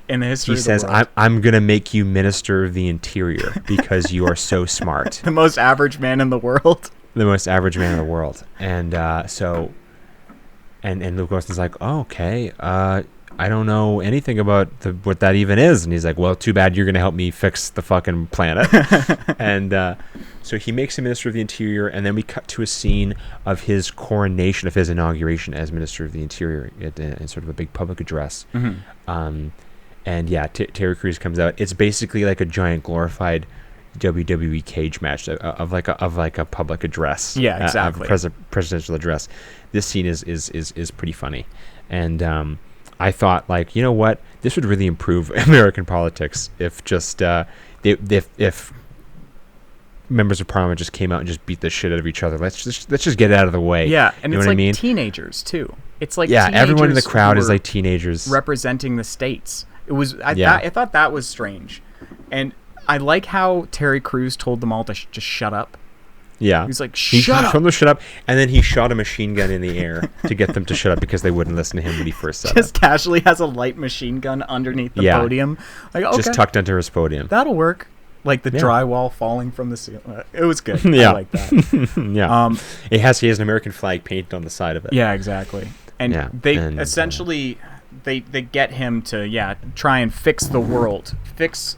in the history he says, I'm going to make you Minister of the Interior because you are so smart. The most average man in the world. The most average man in the world. And and Luke Wilson's like, oh, okay, I don't know anything about what that even is. And he's like, well, too bad you're going to help me fix the fucking planet. And so he makes him Minister of the Interior, and then we cut to a scene of his coronation, of his inauguration as Minister of the Interior in sort of a big public address. Mm-hmm. And yeah, Terry Crews comes out. It's basically like a giant glorified WWE cage match of like a public address. Yeah, exactly. Presidential address. This scene is pretty funny, and I thought, like, you know what, this would really improve American politics if just if members of Parliament just came out and just beat the shit out of each other. Let's just get it out of the way. Yeah, and you know it's what like I mean? Teenagers too. It's like everyone in the crowd is like teenagers representing the states. It was I thought that was strange, and I like how Terry Crews told them all to just shut up. Yeah, he's like, he told them to shut up, and then he shot a machine gun in the air to get them to shut up because they wouldn't listen to him when he first said it. Just casually has a light machine gun underneath the podium, like okay, just tucked under his podium. That'll work. Like the drywall falling from the ceiling. It was good. I like that. Yeah. He has an American flag painted on the side of it. Yeah, exactly. And they essentially they get him to try and fix the world. Fix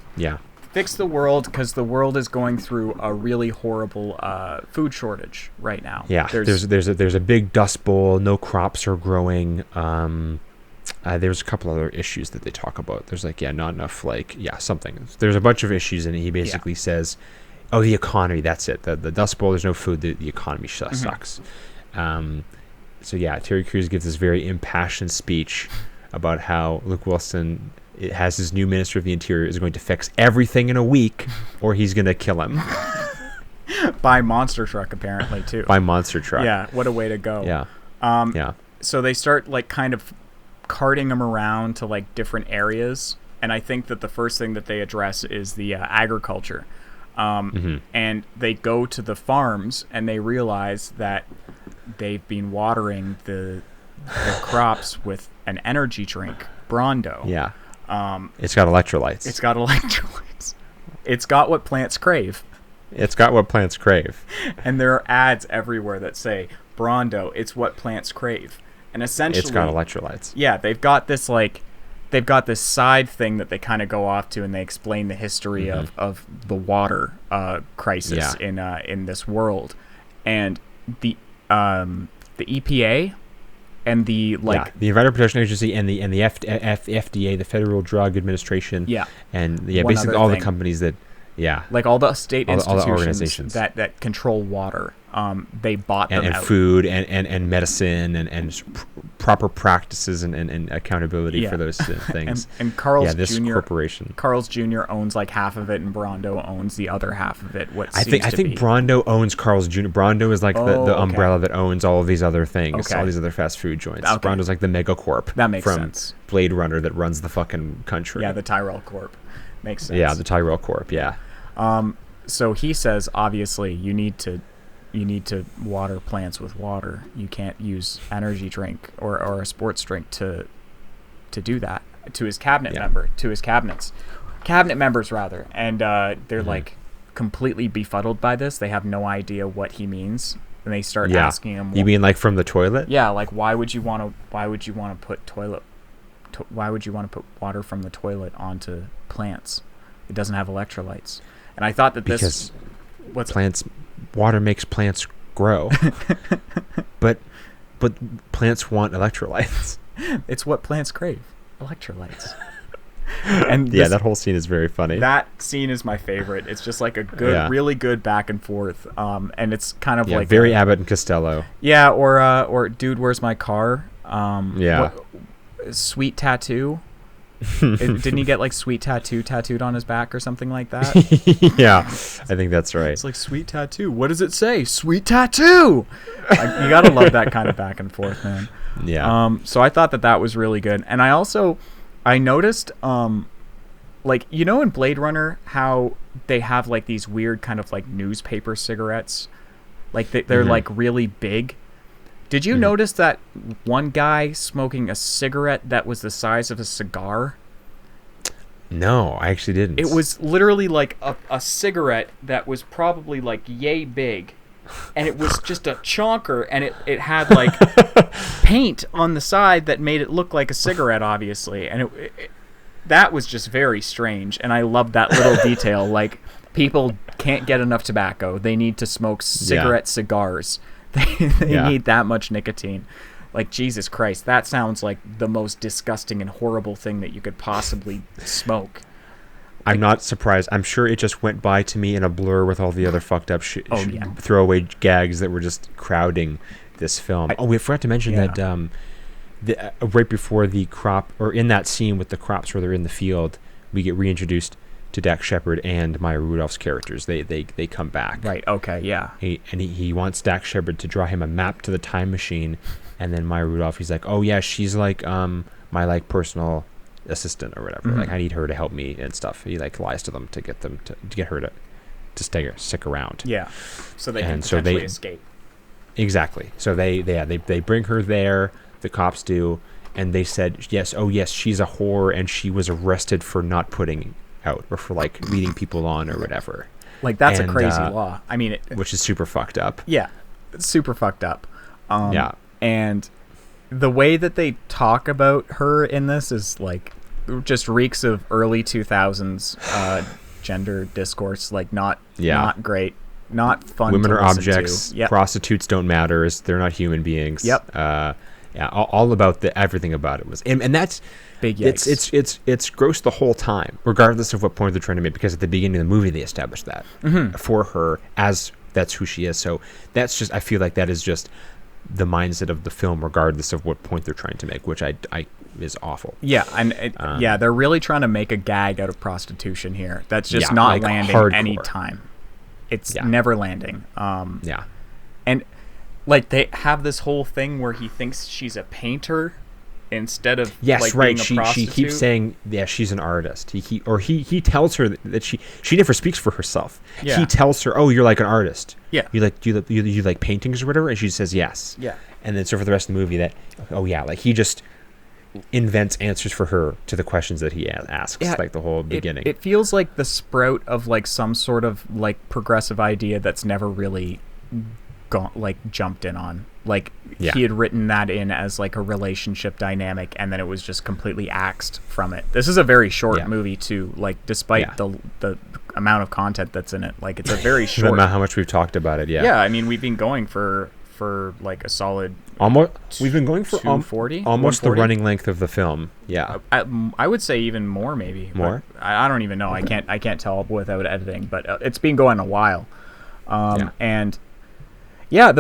the world because the world is going through a really horrible food shortage right now. Yeah. There's a big dust bowl. No crops are growing. There's a couple other issues that they talk about. There's like, not enough, something. There's a bunch of issues, and he basically says, oh, the economy, that's it. The dust bowl, there's no food, the economy sucks. So Terry Crews gives this very impassioned speech about how Luke Wilson has his new Minister of the Interior is going to fix everything in a week, or he's going to kill him. By monster truck, apparently, too. By monster truck. Yeah, what a way to go. Yeah. So they start, like, kind of carting them around to like different areas, and I think that the first thing that they address is the agriculture. And they go to the farms and they realize that they've been watering the crops with an energy drink, Brondo. Yeah. It's got electrolytes. It's got electrolytes. It's got what plants crave. It's got what plants crave. And there are ads everywhere that say, Brondo, it's what plants crave. And essentially... It's got electrolytes. Yeah, they've got this side thing that they kind of go off to, and they explain the history of the water crisis in this world. And the EPA and the Environmental Protection Agency and the FDA, the Federal Drug Administration, and basically all the companies that like all the state institutions all the organizations that control water, they bought them and out. Food and medicine and proper practices and accountability for those things. and Carl's this Jr. corporation. Carl's Jr. owns like half of it, and Brondo owns the other half of it. I think Brondo owns Carl's Jr. Brondo is like the umbrella that owns all of these other things, all these other fast food joints. Okay. Brondo's like the megacorp. That makes sense. Blade Runner that runs the fucking country. Yeah, the Tyrell Corp. Makes sense. Yeah, the Tyrell Corp. Yeah. So he says, obviously, you need to water plants with water. You can't use energy drink or a sports drink to do that. To his cabinet members rather, and they're like completely befuddled by this. They have no idea what he means, and they start asking him. You mean like from the toilet? Yeah, like why would you want to put water from the toilet onto plants? It doesn't have electrolytes. And I thought that water makes plants grow. but plants want electrolytes. It's what plants crave, electrolytes. And that whole scene is very funny. That scene is my favorite. It's just like a good, really good back and forth. And it's kind of like very Abbott and Costello. Yeah, or Dude, Where's My Car? Sweet Tattoo. Didn't he get like Sweet Tattoo tattooed on his back or something like that? Yeah, I think that's right. It's like Sweet Tattoo. What does it say? Sweet Tattoo. You gotta love that kind of back and forth, man. Yeah. So I thought that was really good, and I noticed like in Blade Runner how they have like these weird kind of like newspaper cigarettes, like they're like really big. Did you notice that one guy smoking a cigarette that was the size of a cigar? No, I actually didn't. It was literally like a cigarette that was probably like yay big, and it was just a chonker, and it had like paint on the side that made it look like a cigarette, obviously, and that was just very strange, and I loved that little detail. Like, people can't get enough tobacco; they need to smoke cigars. They need that much nicotine. Like, Jesus Christ, that sounds like the most disgusting and horrible thing that you could possibly smoke. I'm not surprised. I'm sure it just went by to me in a blur with all the other fucked up throwaway gags that were just crowding this film. We forgot to mention that right before the crop, or in that scene with the crops where they're in the field, we get reintroduced to Dax Shepard and Maya Rudolph's characters. They come back. Right, okay, yeah. He wants Dax Shepard to draw him a map to the time machine, and then Maya Rudolph, he's like, oh yeah, she's like my like personal assistant or whatever. Like, I need her to help me and stuff. He like lies to them to get her to stick around. Yeah. So they can potentially escape. Exactly. So they bring her there, the cops do, and they said, yes, she's a whore and she was arrested for not putting out or for like leading people on or whatever. Like, that's a crazy law. I mean, which is super fucked up. Yeah, it's super fucked up. And the way that they talk about her in this is like just reeks of early 2000s gender discourse. Like, not great, not fun. Women to are objects. Yep. Prostitutes don't matter. They're not human beings. Yep. All about everything about it was, and that's big. Yikes. It's gross the whole time, regardless of what point they're trying to make. Because at the beginning of the movie, they established that for her as that's who she is. So that's just, I feel like that is just the mindset of the film, regardless of what point they're trying to make, which I is awful. Yeah, and they're really trying to make a gag out of prostitution here. That's just not like landing hardcore. Any time. It's never landing. And like, they have this whole thing where he thinks she's a painter, instead of yes, like right. being a She prostitute. keeps saying, yeah, she's an artist. He tells her that she never speaks for herself. Yeah. He tells her, oh, you're like an artist. Yeah. You like you like paintings or whatever, and she says yes. Yeah. And then so for the rest of the movie, that oh yeah, like he just invents answers for her to the questions that he asks, like the whole beginning. It feels like the sprout of like some sort of like progressive idea that's never really jumped in on. Like he had written that in as like a relationship dynamic, and then it was just completely axed from it. This is a very short movie too, like despite the amount of content that's in it. Like it's a very short. How much we've talked about it, Yeah, I mean we've been going for like a solid we've been going for 240, almost the running length of the film. Yeah, I would say even more, maybe more. I don't even know. I can't tell without editing, but it's been going a while. And yeah,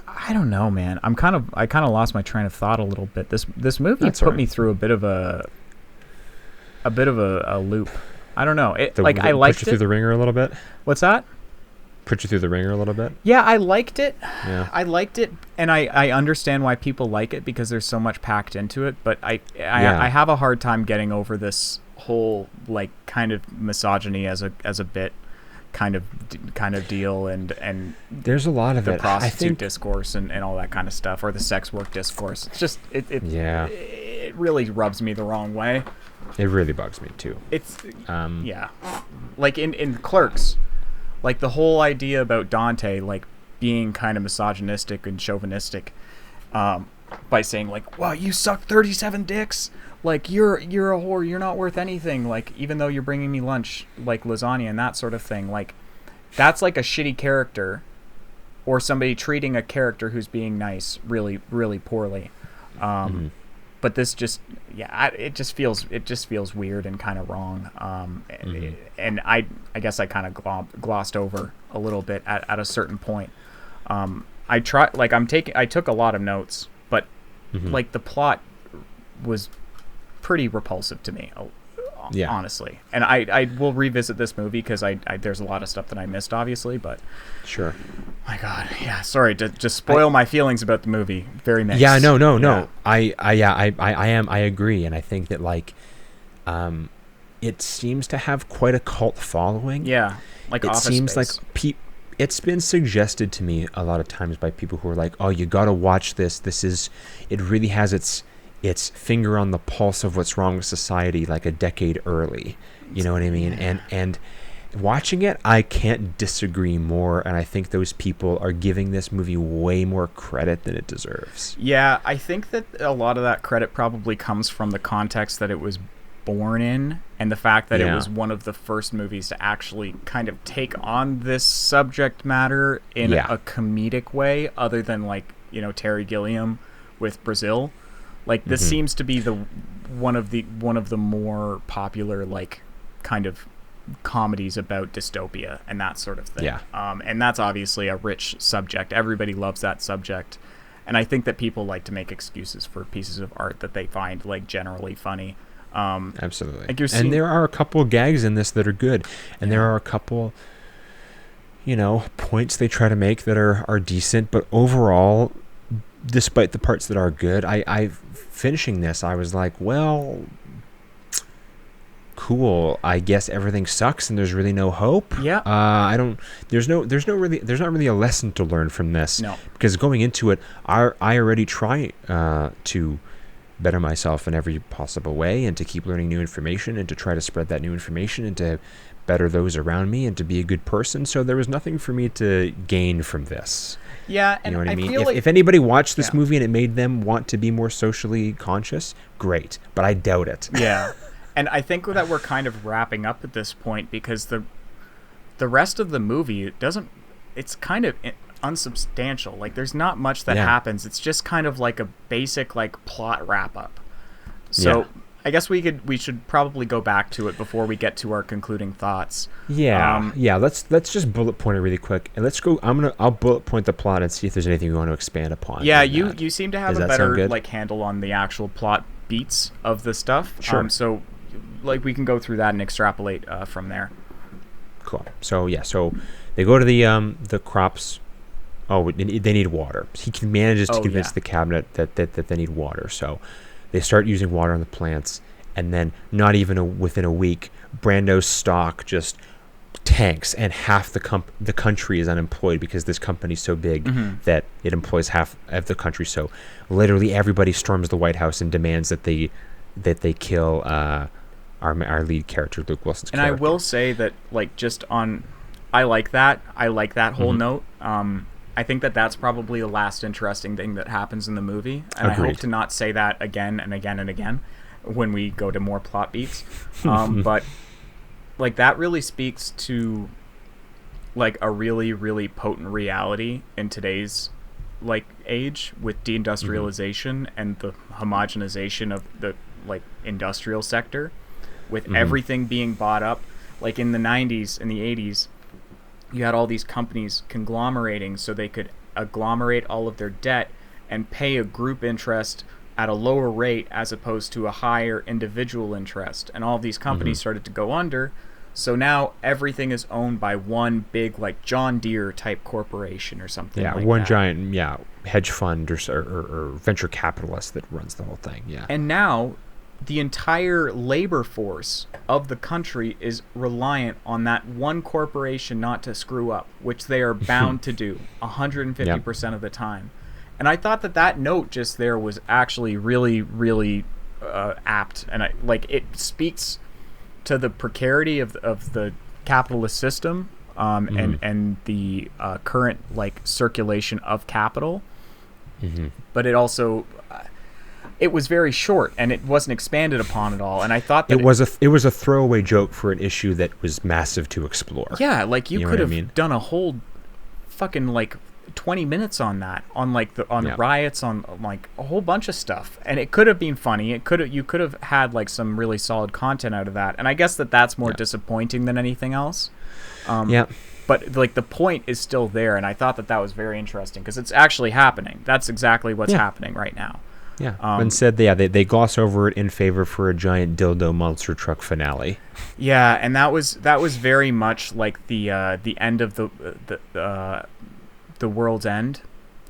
I don't know, man. I kind of lost my train of thought a little bit. This movie put me through a bit of a loop. I don't know. I liked it. Put you through the ringer a little bit. What's that? Put you through the ringer a little bit. Yeah, I liked it. Yeah. I liked it, and I understand why people like it because there's so much packed into it. But I have a hard time getting over this whole like kind of misogyny as a bit kind of deal, and there's a lot of the prostitute discourse and all that kind of stuff, or the sex work discourse. It's just it really rubs me the wrong way. It really bugs me too. It's like in Clerks. Like the whole idea about Dante like being kind of misogynistic and chauvinistic by saying like, "Wow, you suck 37 dicks. Like you're a whore. You're not worth anything. Like even though you're bringing me lunch, like lasagna and that sort of thing." Like that's like a shitty character, or somebody treating a character who's being nice really, really poorly. But this just it just feels weird and kind of wrong. And I guess I kind of glossed over a little bit at a certain point. I took a lot of notes, but like the plot was pretty repulsive to me. Honestly, and I will revisit this movie because I there's a lot of stuff that I missed, obviously, but sure. My God, yeah. Sorry to just spoil my feelings about the movie. Very mixed. Yeah, no. I agree, and I think that like, it seems to have quite a cult following. Yeah, like it Office seems Space. like it's been suggested to me a lot of times by people who are like, "Oh, you got to watch this. It really has its finger on the pulse of what's wrong with society like a decade early." You know what I mean? And watching it, I can't disagree more, and I think those people are giving this movie way more credit than it deserves. Yeah, I think that a lot of that credit probably comes from the context that it was born in, and the fact that it was one of the first movies to actually kind of take on this subject matter in a comedic way, other than like, Terry Gilliam with Brazil. Like this seems to be one of the more popular like kind of comedies about dystopia and that sort of thing. Yeah. And that's obviously a rich subject. Everybody loves that subject. And I think that people like to make excuses for pieces of art that they find like generally funny. Absolutely. Like and there are a couple of gags in this that are good. And there are a couple, points they try to make that are decent. But overall, despite the parts that are good, I finishing this, I was like, well, cool. I guess everything sucks and there's really no hope. Yeah. There's not really a lesson to learn from this. No. Because going into it, I already try to better myself in every possible way and to keep learning new information and to try to spread that new information and to better those around me and to be a good person. So there was nothing for me to gain from this. Yeah, and you know what I mean? feel like if anybody watched this movie and it made them want to be more socially conscious, great. But I doubt it. Yeah. And I think that we're kind of wrapping up at this point because the rest of the movie it's kind of unsubstantial. Like there's not much that happens. It's just kind of like a basic like plot wrap up. So I guess we should probably go back to it before we get to our concluding thoughts. Yeah. Let's just bullet point it really quick, and let's go. I'll bullet point the plot and see if there's anything we want to expand upon. Yeah, you seem to have a better like handle on the actual plot beats of the stuff. Sure. So like we can go through that and extrapolate from there. Cool. So they go to the crops. Oh, they need water. He manages to convince the cabinet that they need water. So They start using water on the plants, and then not even within a week, Brando's stock just tanks, and half the country is unemployed because this company's so big that it employs half of the country. So literally everybody storms the White House and demands that they kill our lead character, Luke Wilson's character. And I will say that, like, I like that whole note. I think that that's probably the last interesting thing that happens in the movie, and Agreed. I hope to not say that again and again and again when we go to more plot beats. But like, that really speaks to like a really, really potent reality in today's like age with deindustrialization and the homogenization of the like industrial sector, with everything being bought up. Like in the 90s and the 80s, you had all these companies conglomerating so they could agglomerate all of their debt and pay a group interest at a lower rate as opposed to a higher individual interest. And all of these companies started to go under. So now everything is owned by one big, like, John Deere type corporation or something like that. Yeah, one giant hedge fund or venture capitalist that runs the whole thing. Yeah. And now the entire labor force of the country is reliant on that one corporation not to screw up, which they are bound to do 150% of the time. And I thought that note just there was actually really, really apt, and it speaks to the precarity of the capitalist system, and the current like circulation of capital. But it also it was very short, and it wasn't expanded upon at all. And I thought that it was a throwaway joke for an issue that was massive to explore. Yeah, like you could have done a whole fucking like 20 minutes on that, on like riots, on like a whole bunch of stuff, and it could have been funny. You could have had like some really solid content out of that, and I guess that's more disappointing than anything else. But like the point is still there, and I thought that was very interesting because it's actually happening. That's exactly what's happening right now. Yeah. Instead, they gloss over it in favor for a giant dildo monster truck finale. Yeah, and that was very much like the end of the World's End,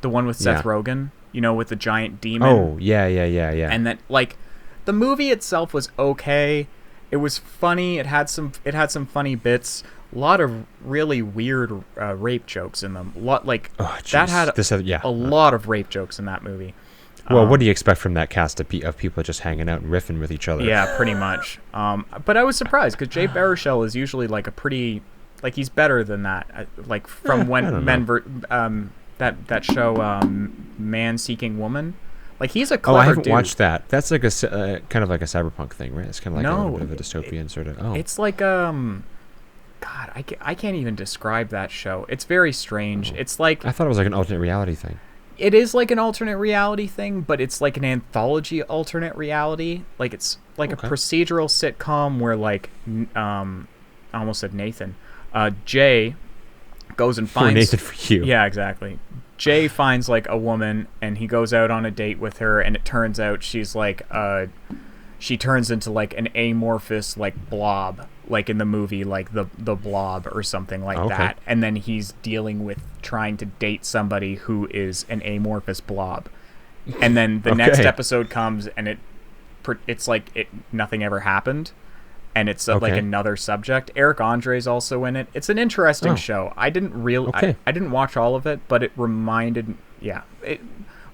the one with Seth Rogen, with the giant demon. Oh, yeah. And that, like, the movie itself was okay. It was funny. It had some funny bits. A lot of really weird rape jokes in them. That had a lot of rape jokes in that movie. Well, what do you expect from that cast of people just hanging out and riffing with each other? Yeah, pretty much. But I was surprised because Jay Baruchel is usually like a pretty, like, he's better than that. Like from when that show Man Seeking Woman. Like, he's a clever I haven't dude. watched that. That's like a kind of like a cyberpunk thing, right? It's kind of like a bit of a dystopian sort of. Oh, it's like God, I can't even describe that show. It's very strange. It's like, I thought it was like an alternate reality thing. It is like an alternate reality thing, but it's like an anthology alternate reality. Like, it's like a procedural sitcom where, like, I almost said Nathan. Jay goes and finds... Nathan for you. Yeah, exactly. Jay finds, like, a woman, and he goes out on a date with her, and it turns out she's, like, she turns into, like, an amorphous, like, blob, like in the movie, like the Blob or something like that. And then he's dealing with trying to date somebody who is an amorphous blob. And then the next episode comes, and it's like nothing ever happened. And it's like another subject. Eric Andre's also in it. It's an interesting show. I didn't I didn't watch all of it, but it reminded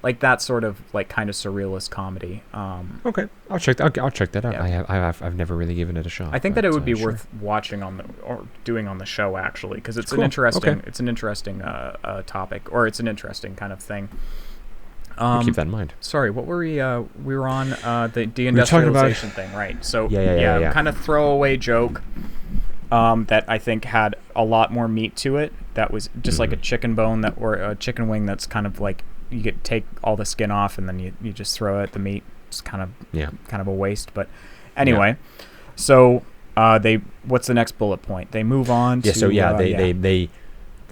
like that sort of like kind of surrealist comedy. I'll check that out. Yeah. I've never really given it a shot. I think that it would be worth watching or doing on the show, actually, because it's an interesting topic, or it's an interesting kind of thing. Keep that in mind. Sorry, what were we were on the deindustrialization thing, right? So kind of throwaway joke that I think had a lot more meat to it. That was just like a chicken bone or a chicken wing that's kind of like, you take all the skin off and then you just throw it the meat. It's kind of a waste. But anyway, so what's the next bullet point? They move on to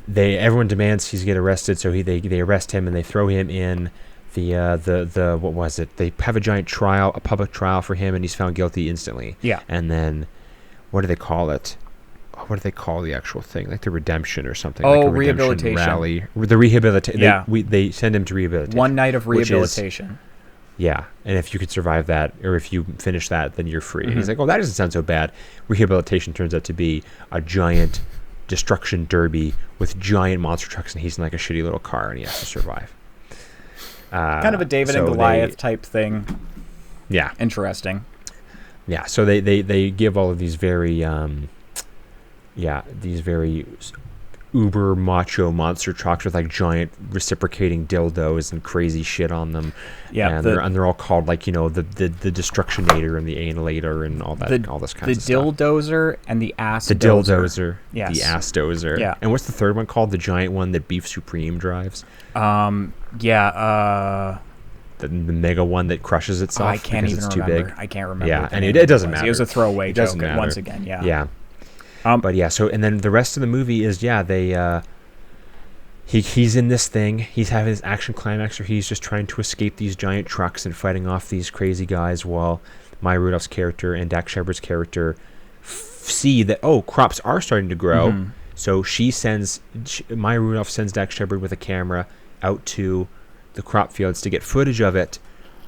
they everyone demands he's get arrested, so they arrest him and they throw him in the what was it? They have a public trial for him, and he's found guilty instantly. Yeah. And then what do they call it? What do they call the actual thing? Like the redemption or something. Oh, like a rehabilitation rally. The rehabilitation. Yeah. They send him to rehabilitation. One night of rehabilitation. Yeah, and if you could survive that, or if you finish that, then you're free. And he's Mm-hmm. like, oh, that doesn't sound so bad. Rehabilitation turns out to be a giant destruction derby with giant monster trucks, and he's in like a shitty little car, and he has to survive. Kind of a David and Goliath type thing. Yeah. Interesting. Yeah, so they give all of these very, uber macho monster trucks with like giant reciprocating dildos and crazy shit on them. Yeah, and they're all called like, you know, the Destructionator and the Annihilator and all that, all this kind of stuff. The Dilldozer and the Ass The Dilldozer. Yes. The Ass Dozer. Yeah. And what's the third one called? The giant one that Beef Supreme drives? The mega one that crushes itself. I can't even it's remember. Too big. I can't remember. Yeah, and it doesn't matter. It was a throwaway joke matter. once again. Yeah. Yeah. But yeah, so and then the rest of the movie is he's in this thing. He's having his action climax where he's just trying to escape these giant trucks and fighting off these crazy guys while Maya Rudolph's character and Dax Shepard's character see that crops are starting to grow. Mm-hmm. So Maya Rudolph sends Dax Shepard with a camera out to the crop fields to get footage of it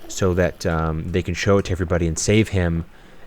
so that they can show it to everybody and save him.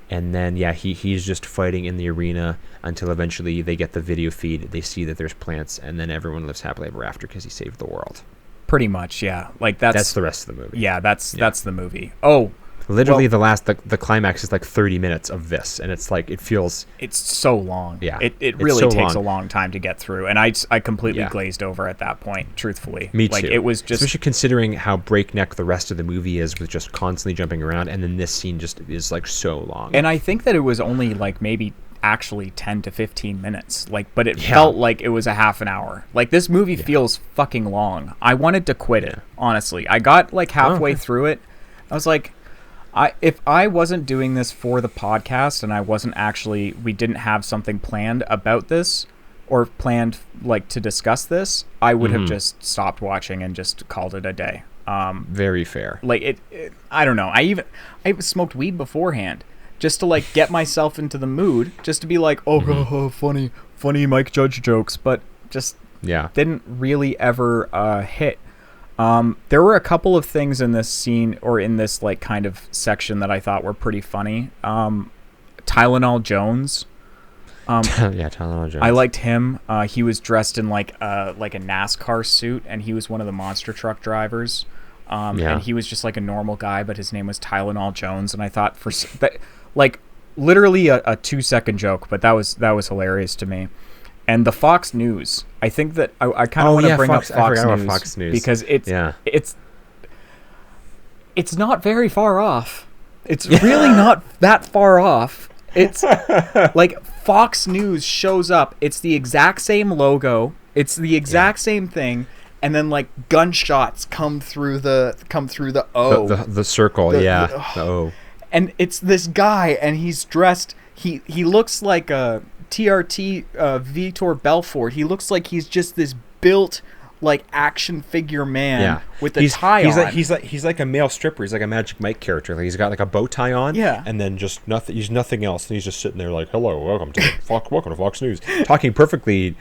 And then, he's just fighting in the arena until eventually they get the video feed. They see that there's plants, and then everyone lives happily ever after because he saved the world. Pretty much, yeah. Like that's the rest of the movie. Yeah, that's the movie. Oh, literally, the climax is like 30 minutes of this, and it's like it's so long. Yeah, it really takes a long time to get through, and I completely glazed over at that point. Truthfully, me too. Like it was just, especially considering how breakneck the rest of the movie is with just constantly jumping around, and then this scene just is like so long. And I think that it was only like maybe actually 10 to 15 minutes, but it felt like it was a half an hour. Like this movie feels fucking long. I wanted to quit it, honestly. I got like halfway through it. I was like, if I wasn't doing this for the podcast and we didn't have something planned about this or planned like to discuss this, I would have just stopped watching and just called it a day. Very fair. Like I don't know. I smoked weed beforehand just to like get myself into the mood, just to be like, funny Mike Judge jokes, but just didn't really ever hit. There were a couple of things in this scene or in this like kind of section that I thought were pretty funny. Tylenol Jones. Tylenol Jones. I liked him. He was dressed in like a NASCAR suit, and he was one of the monster truck drivers. And he was just like a normal guy, but his name was Tylenol Jones. And I thought like literally a 2-second joke, but that was hilarious to me. And the Fox News, I think that I kind of want to bring up Fox News because it's not very far off. It's really not that far off. It's like Fox News shows up. It's the exact same logo. It's the exact same thing. And then like gunshots come through the O. The circle, the O. And it's this guy, and he's dressed. He looks like a TRT Vitor Belfort. He looks like he's just this built like action figure man with a tie on. He's like a male stripper. He's like a Magic Mike character. Like he's got like a bow tie on. Yeah. And then just nothing. He's nothing else. And he's just sitting there like, "Hello, welcome to Fox News," talking perfectly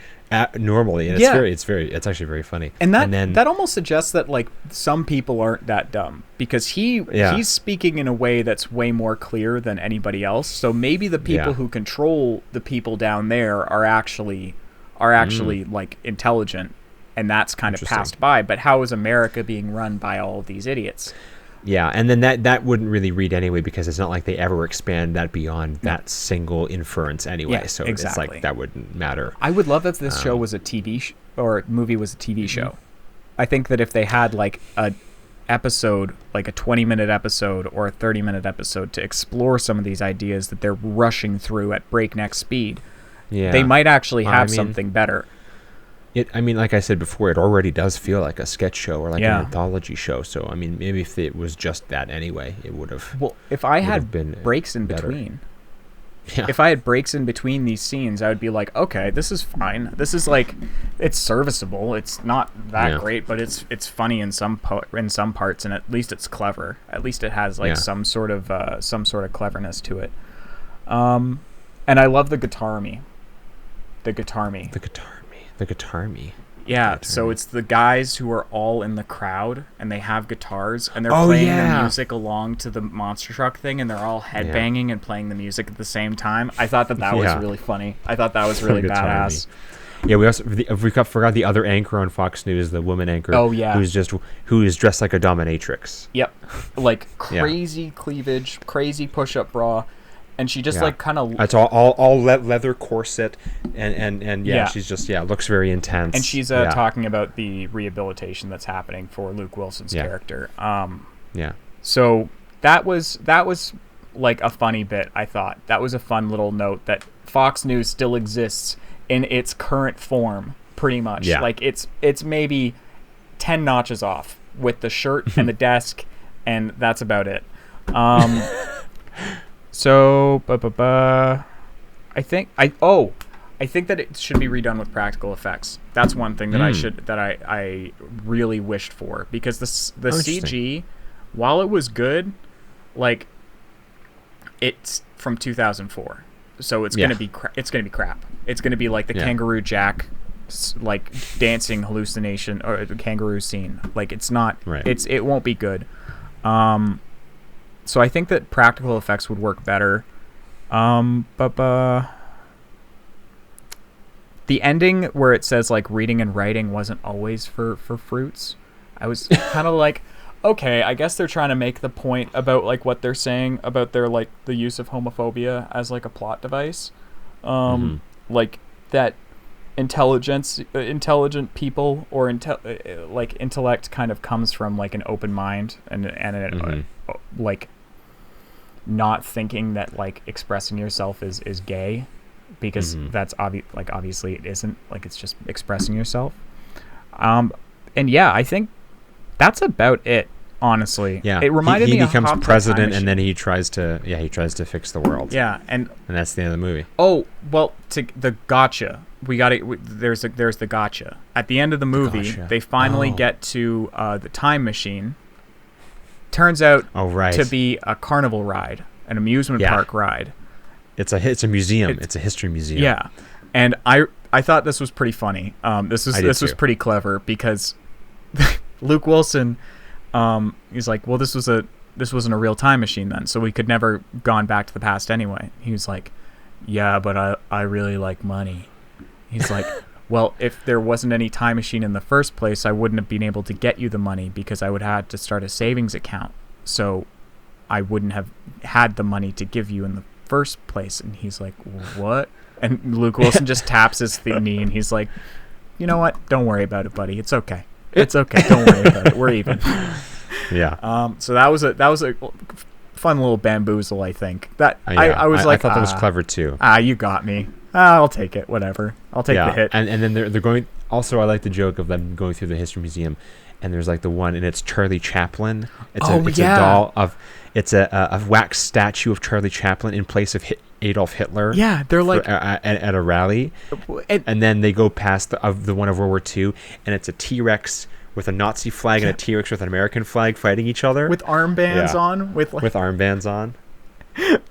normally. And it's actually very funny. And that almost suggests that like some people aren't that dumb, because he's speaking in a way that's way more clear than anybody else. So maybe the people who control the people down there are actually like intelligent. And that's kind of passed by. But how is America being run by all of these idiots? Yeah, and then that wouldn't really read anyway, because it's not like they ever expand that beyond that single inference anyway. Yeah, so exactly. It's like that wouldn't matter. I would love if this show was a TV or movie was a TV show. I think that if they had like a episode, like a 20-minute episode or a 30-minute episode to explore some of these ideas that they're rushing through at breakneck speed, they might actually have something better. Like I said before, it already does feel like a sketch show or like an anthology show. So, I mean, maybe if it was just that anyway, it would have. Well, if I had breaks in between, if I had breaks in between these scenes, I would be like, okay, this is fine. This is like, it's serviceable. It's not that great, but it's funny in some parts, and at least it's clever. At least it has like some sort of cleverness to it. And I love the guitar me. Yeah, so it's the guys who are all in the crowd, and they have guitars, and they're playing the music along to the monster truck thing, and they're all headbanging and playing the music at the same time. I thought that was really funny. I thought that was really badass. Yeah, we forgot the other anchor on Fox News, the woman anchor. Oh yeah, who is dressed like a dominatrix. Yep, like crazy cleavage, crazy push-up bra. And she just like kind of... It's all leather corset, and she's just looks very intense. And she's talking about the rehabilitation that's happening for Luke Wilson's character. So that was like a funny bit. I thought that was a fun little note that Fox News still exists in its current form, pretty much. Yeah. Like it's maybe 10 notches off with the shirt and the desk, and that's about it. So, I think that it should be redone with practical effects. That's one thing that I really wished for, because the CG, while it was good, like it's from 2004, so it's gonna be crap. It's gonna be like the Kangaroo Jack, like dancing hallucination or the kangaroo scene. Like it's not. Right. It won't be good. So I think that practical effects would work better. The ending where it says like reading and writing wasn't always for fruits. I was kind of like, okay, I guess they're trying to make the point about like what they're saying about their like the use of homophobia as like a plot device. Like that intelligent people or like intellect kind of comes from like an open mind and like not thinking that like expressing yourself is gay, because that's obviously it isn't. Like it's just expressing yourself. And I think that's about it, honestly. Yeah, it reminded me of he becomes president, and then he tries to fix the world. Yeah, and that's the end of the movie. Oh well, to the gotcha. There's the gotcha at the end of the movie. They finally get to the time machine. Turns out to be a carnival ride, an amusement park ride. It's a museum. It's a history museum. Yeah, and I thought this was pretty funny. This was pretty clever, because Luke Wilson, he's like, well, this wasn't a real time machine then, so we could never gone back to the past anyway. He was like, yeah, but I really like money. He's like, well, if there wasn't any time machine in the first place, I wouldn't have been able to get you the money, because I would have had to start a savings account. So I wouldn't have had the money to give you in the first place. And he's like, what? And Luke Wilson just taps his knee, and he's like, you know what? Don't worry about it, buddy. It's okay. It's okay. Don't worry about it. We're even. Yeah. So that was a fun little bamboozle, I think. That I was like, I thought that was clever too. You got me. I'll take it. Whatever. I'll take the hit. And then they're going. Also, I like the joke of them going through the history museum, and there's like the one, and it's Charlie Chaplin. It's a doll of. It's a wax statue of Charlie Chaplin in place of Adolf Hitler. Yeah, they're like at a rally, and then they go past the one of World War II, and it's a T-Rex with a Nazi flag and a T-Rex with an American flag fighting each other with armbands on. With armbands on.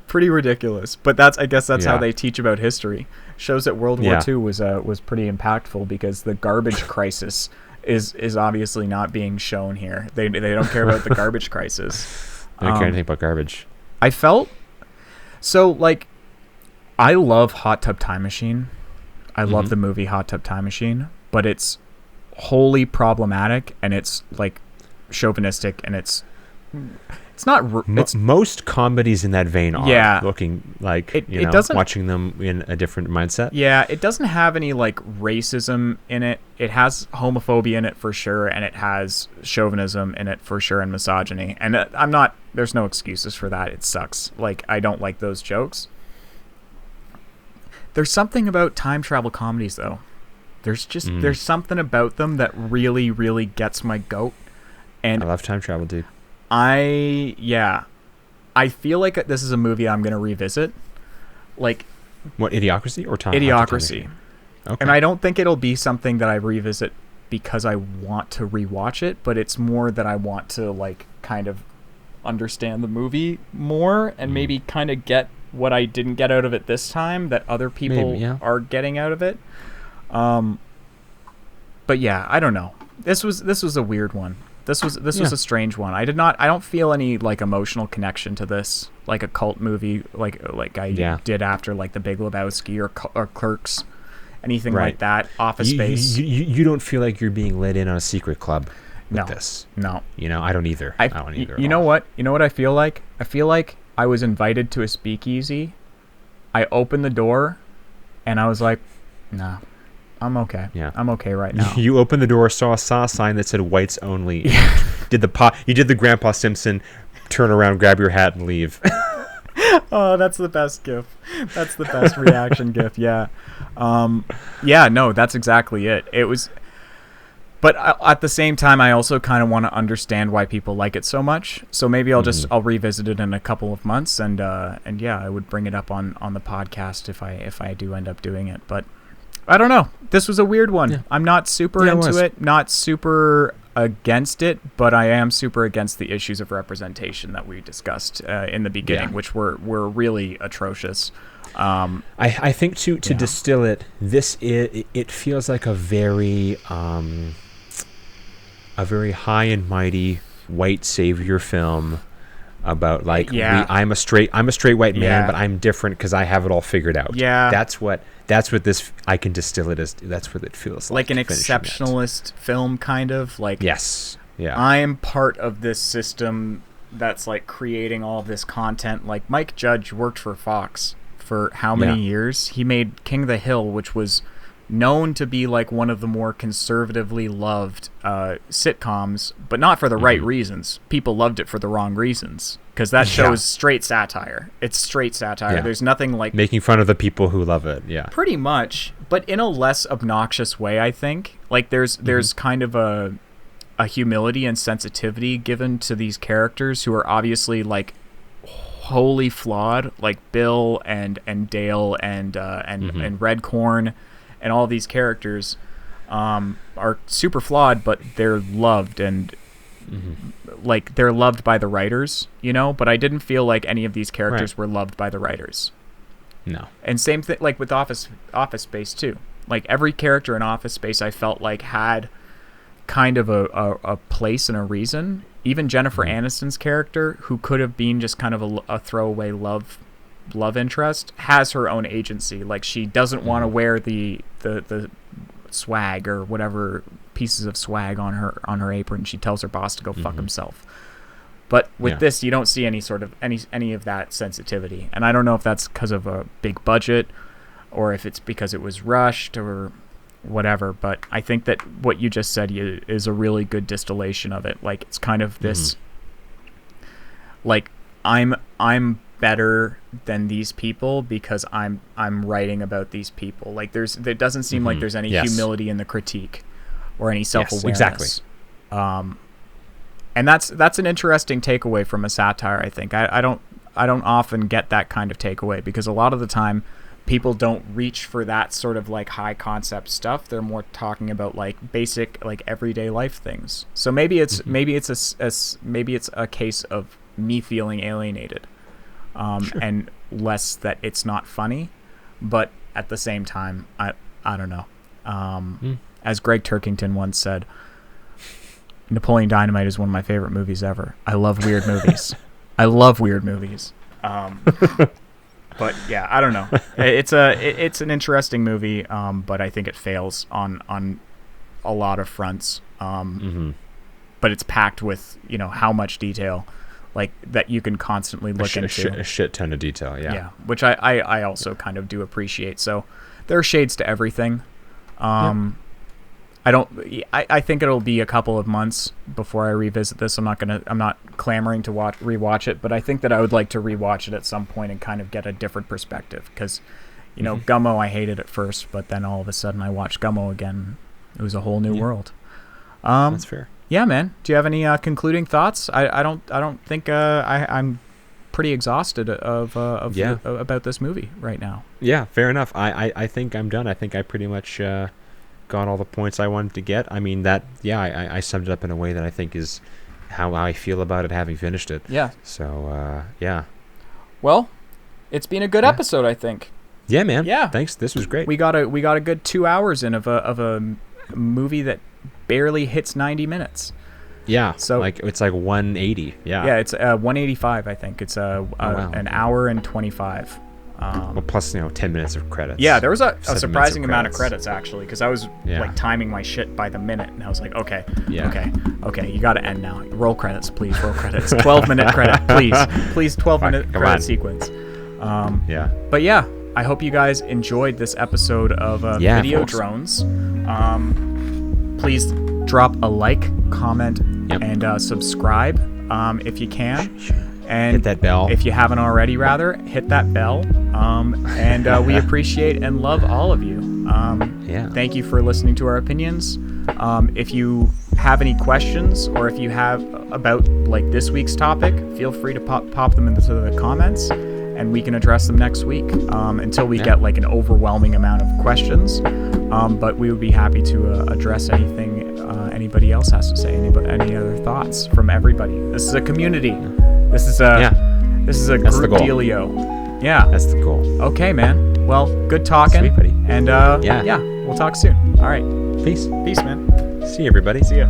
Pretty ridiculous, but I guess that's how they teach about history. Shows that World War II was pretty impactful, because the garbage crisis is obviously not being shown here. They don't care about the garbage crisis. They don't care anything about garbage. I felt so like I love Hot Tub Time Machine. I love the movie Hot Tub Time Machine, but it's wholly problematic, and it's like chauvinistic, and it's not. Most comedies in that vein are looking like it doesn't, watching them in a different mindset. Yeah, it doesn't have any like racism in it. It has homophobia in it for sure, and it has chauvinism in it for sure, and misogyny. And there's no excuses for that. It sucks. Like, I don't like those jokes. There's something about time travel comedies, though. There's something about them that really, really gets my goat. And I love time travel, dude. I feel like this is a movie I'm going to revisit. Like, what, Idiocracy or Time? Idiocracy. Okay. And I don't think it'll be something that I revisit because I want to rewatch it, but it's more that I want to like kind of understand the movie more and maybe kind of get what I didn't get out of it this time that other people are getting out of it. But yeah, I don't know. This was a weird one. This was a strange one. I don't feel any like emotional connection to this, like a cult movie, like I did after like The Big Lebowski or Clerks, anything like that. Office Space. You don't feel like you're being let in on a secret club with this. No. I don't either. I don't either. You know what? You know what I feel like? I feel like I was invited to a speakeasy. I opened the door, and I was like, nah. I'm okay. Yeah. I'm okay right now. You opened the door, saw a sign that said whites only. You did the Grandpa Simpson turn around, grab your hat, and leave. Oh, that's the best gif. That's the best reaction gif. Yeah. No, that's exactly it. It was, but at the same time, I also kind of want to understand why people like it so much. So maybe I'll revisit it in a couple of months, and yeah, I would bring it up on the podcast if I do end up doing it. But I don't know. This was a weird one. Yeah. I'm not super into it, not super against it, but I am super against the issues of representation that we discussed in the beginning, which were really atrocious. I think to distill it, it feels like a very high and mighty white savior film about like I'm a straight white man, but I'm different because I have it all figured out. Yeah, that's what this, I can distill it as. That's what it feels like. Like an exceptionalist film, kind of like. Yes. Yeah. I am part of this system that's like creating all of this content. Like Mike Judge worked for Fox for how many years? He made King of the Hill, which was known to be like one of the more conservatively loved sitcoms, but not for the right reasons. People loved it for the wrong reasons, because that show is straight satire. It's straight satire. There's nothing like making fun of the people who love it. Yeah, pretty much, but in a less obnoxious way, I think. Like there's kind of a humility and sensitivity given to these characters who are obviously like wholly flawed, like Bill and Dale and Redcorn. And all these characters are super flawed, but they're loved, and like they're loved by the writers, But I didn't feel like any of these characters were loved by the writers. No. And same thing, like with Office Space too. Like every character in Office Space, I felt like had kind of a place and a reason. Even Jennifer Aniston's character, who could have been just kind of a throwaway love interest, has her own agency. Like she doesn't want to wear the swag or whatever pieces of swag on her apron. She tells her boss to go fuck himself. But with this, you don't see any sort of any of that sensitivity. And I don't know if that's because of a big budget or if it's because it was rushed or whatever. But I think that what you just said is a really good distillation of it. Like it's kind of this like I'm better than these people because I'm writing about these people. Like there doesn't seem like there's any humility in the critique or any self-awareness. Yes, exactly. And that's an interesting takeaway from a satire, I think. I don't often get that kind of takeaway because a lot of the time people don't reach for that sort of like high concept stuff. They're more talking about like basic like everyday life things. So maybe it's a case of me feeling alienated. And less that it's not funny, but at the same time, I don't know. As Greg Turkington once said, Napoleon Dynamite is one of my favorite movies ever. I love weird movies. But yeah, I don't know. It's an interesting movie, but I think it fails on a lot of fronts. But it's packed with how much detail. Like that you can constantly look into a shit ton of detail, yeah, which I also kind of do appreciate. So there are shades to everything. I think it'll be a couple of months before I revisit this. I'm not clamoring to rewatch it, but I think that I would like to rewatch it at some point and kind of get a different perspective because Gummo, I hated at first, but then all of a sudden I watched Gummo again. It was a whole new world. That's fair. Yeah, man. Do you have any concluding thoughts? I don't think I'm pretty exhausted about this movie right now. Yeah, fair enough. I think I'm done. I think I pretty much got all the points I wanted to get. I mean I summed it up in a way that I think is how I feel about it having finished it. Yeah. So yeah. Well, it's been a good episode, I think. Yeah, man. Yeah. Thanks. This was great. We got a good 2 hours in of a movie that barely hits 90 minutes. Yeah, so like it's like 180. Yeah, it's 185. I think it's wow. an hour and 25. Well, plus 10 minutes of credits. Yeah, there was a surprising amount of credits actually, because I was Yeah. like timing my shit by the minute, and I was like, okay, Yeah. okay, you got to end now. Roll credits, please. Roll credits. 12-minute credit, please. 12-minute credit sequence. Yeah. But yeah, I hope you guys enjoyed this episode of Videodrones. Please drop a like, comment, and subscribe if you can. And hit that bell. If you haven't already, rather, hit that bell. And we appreciate and love all of you. Thank you for listening to our opinions. If you have any questions, or if you have about like this week's topic, feel free to pop them into the comments, and we can address them next week. Until we get like an overwhelming amount of questions. But we would be happy to address anything anybody else has to say. Any other thoughts from everybody? This is a community. This is a That's group the goal. dealio. Yeah. That's the goal. Okay, man. Well, good talking. Sweet, buddy. And we'll talk soon. All right. Peace. Peace, man. See you, everybody. See ya.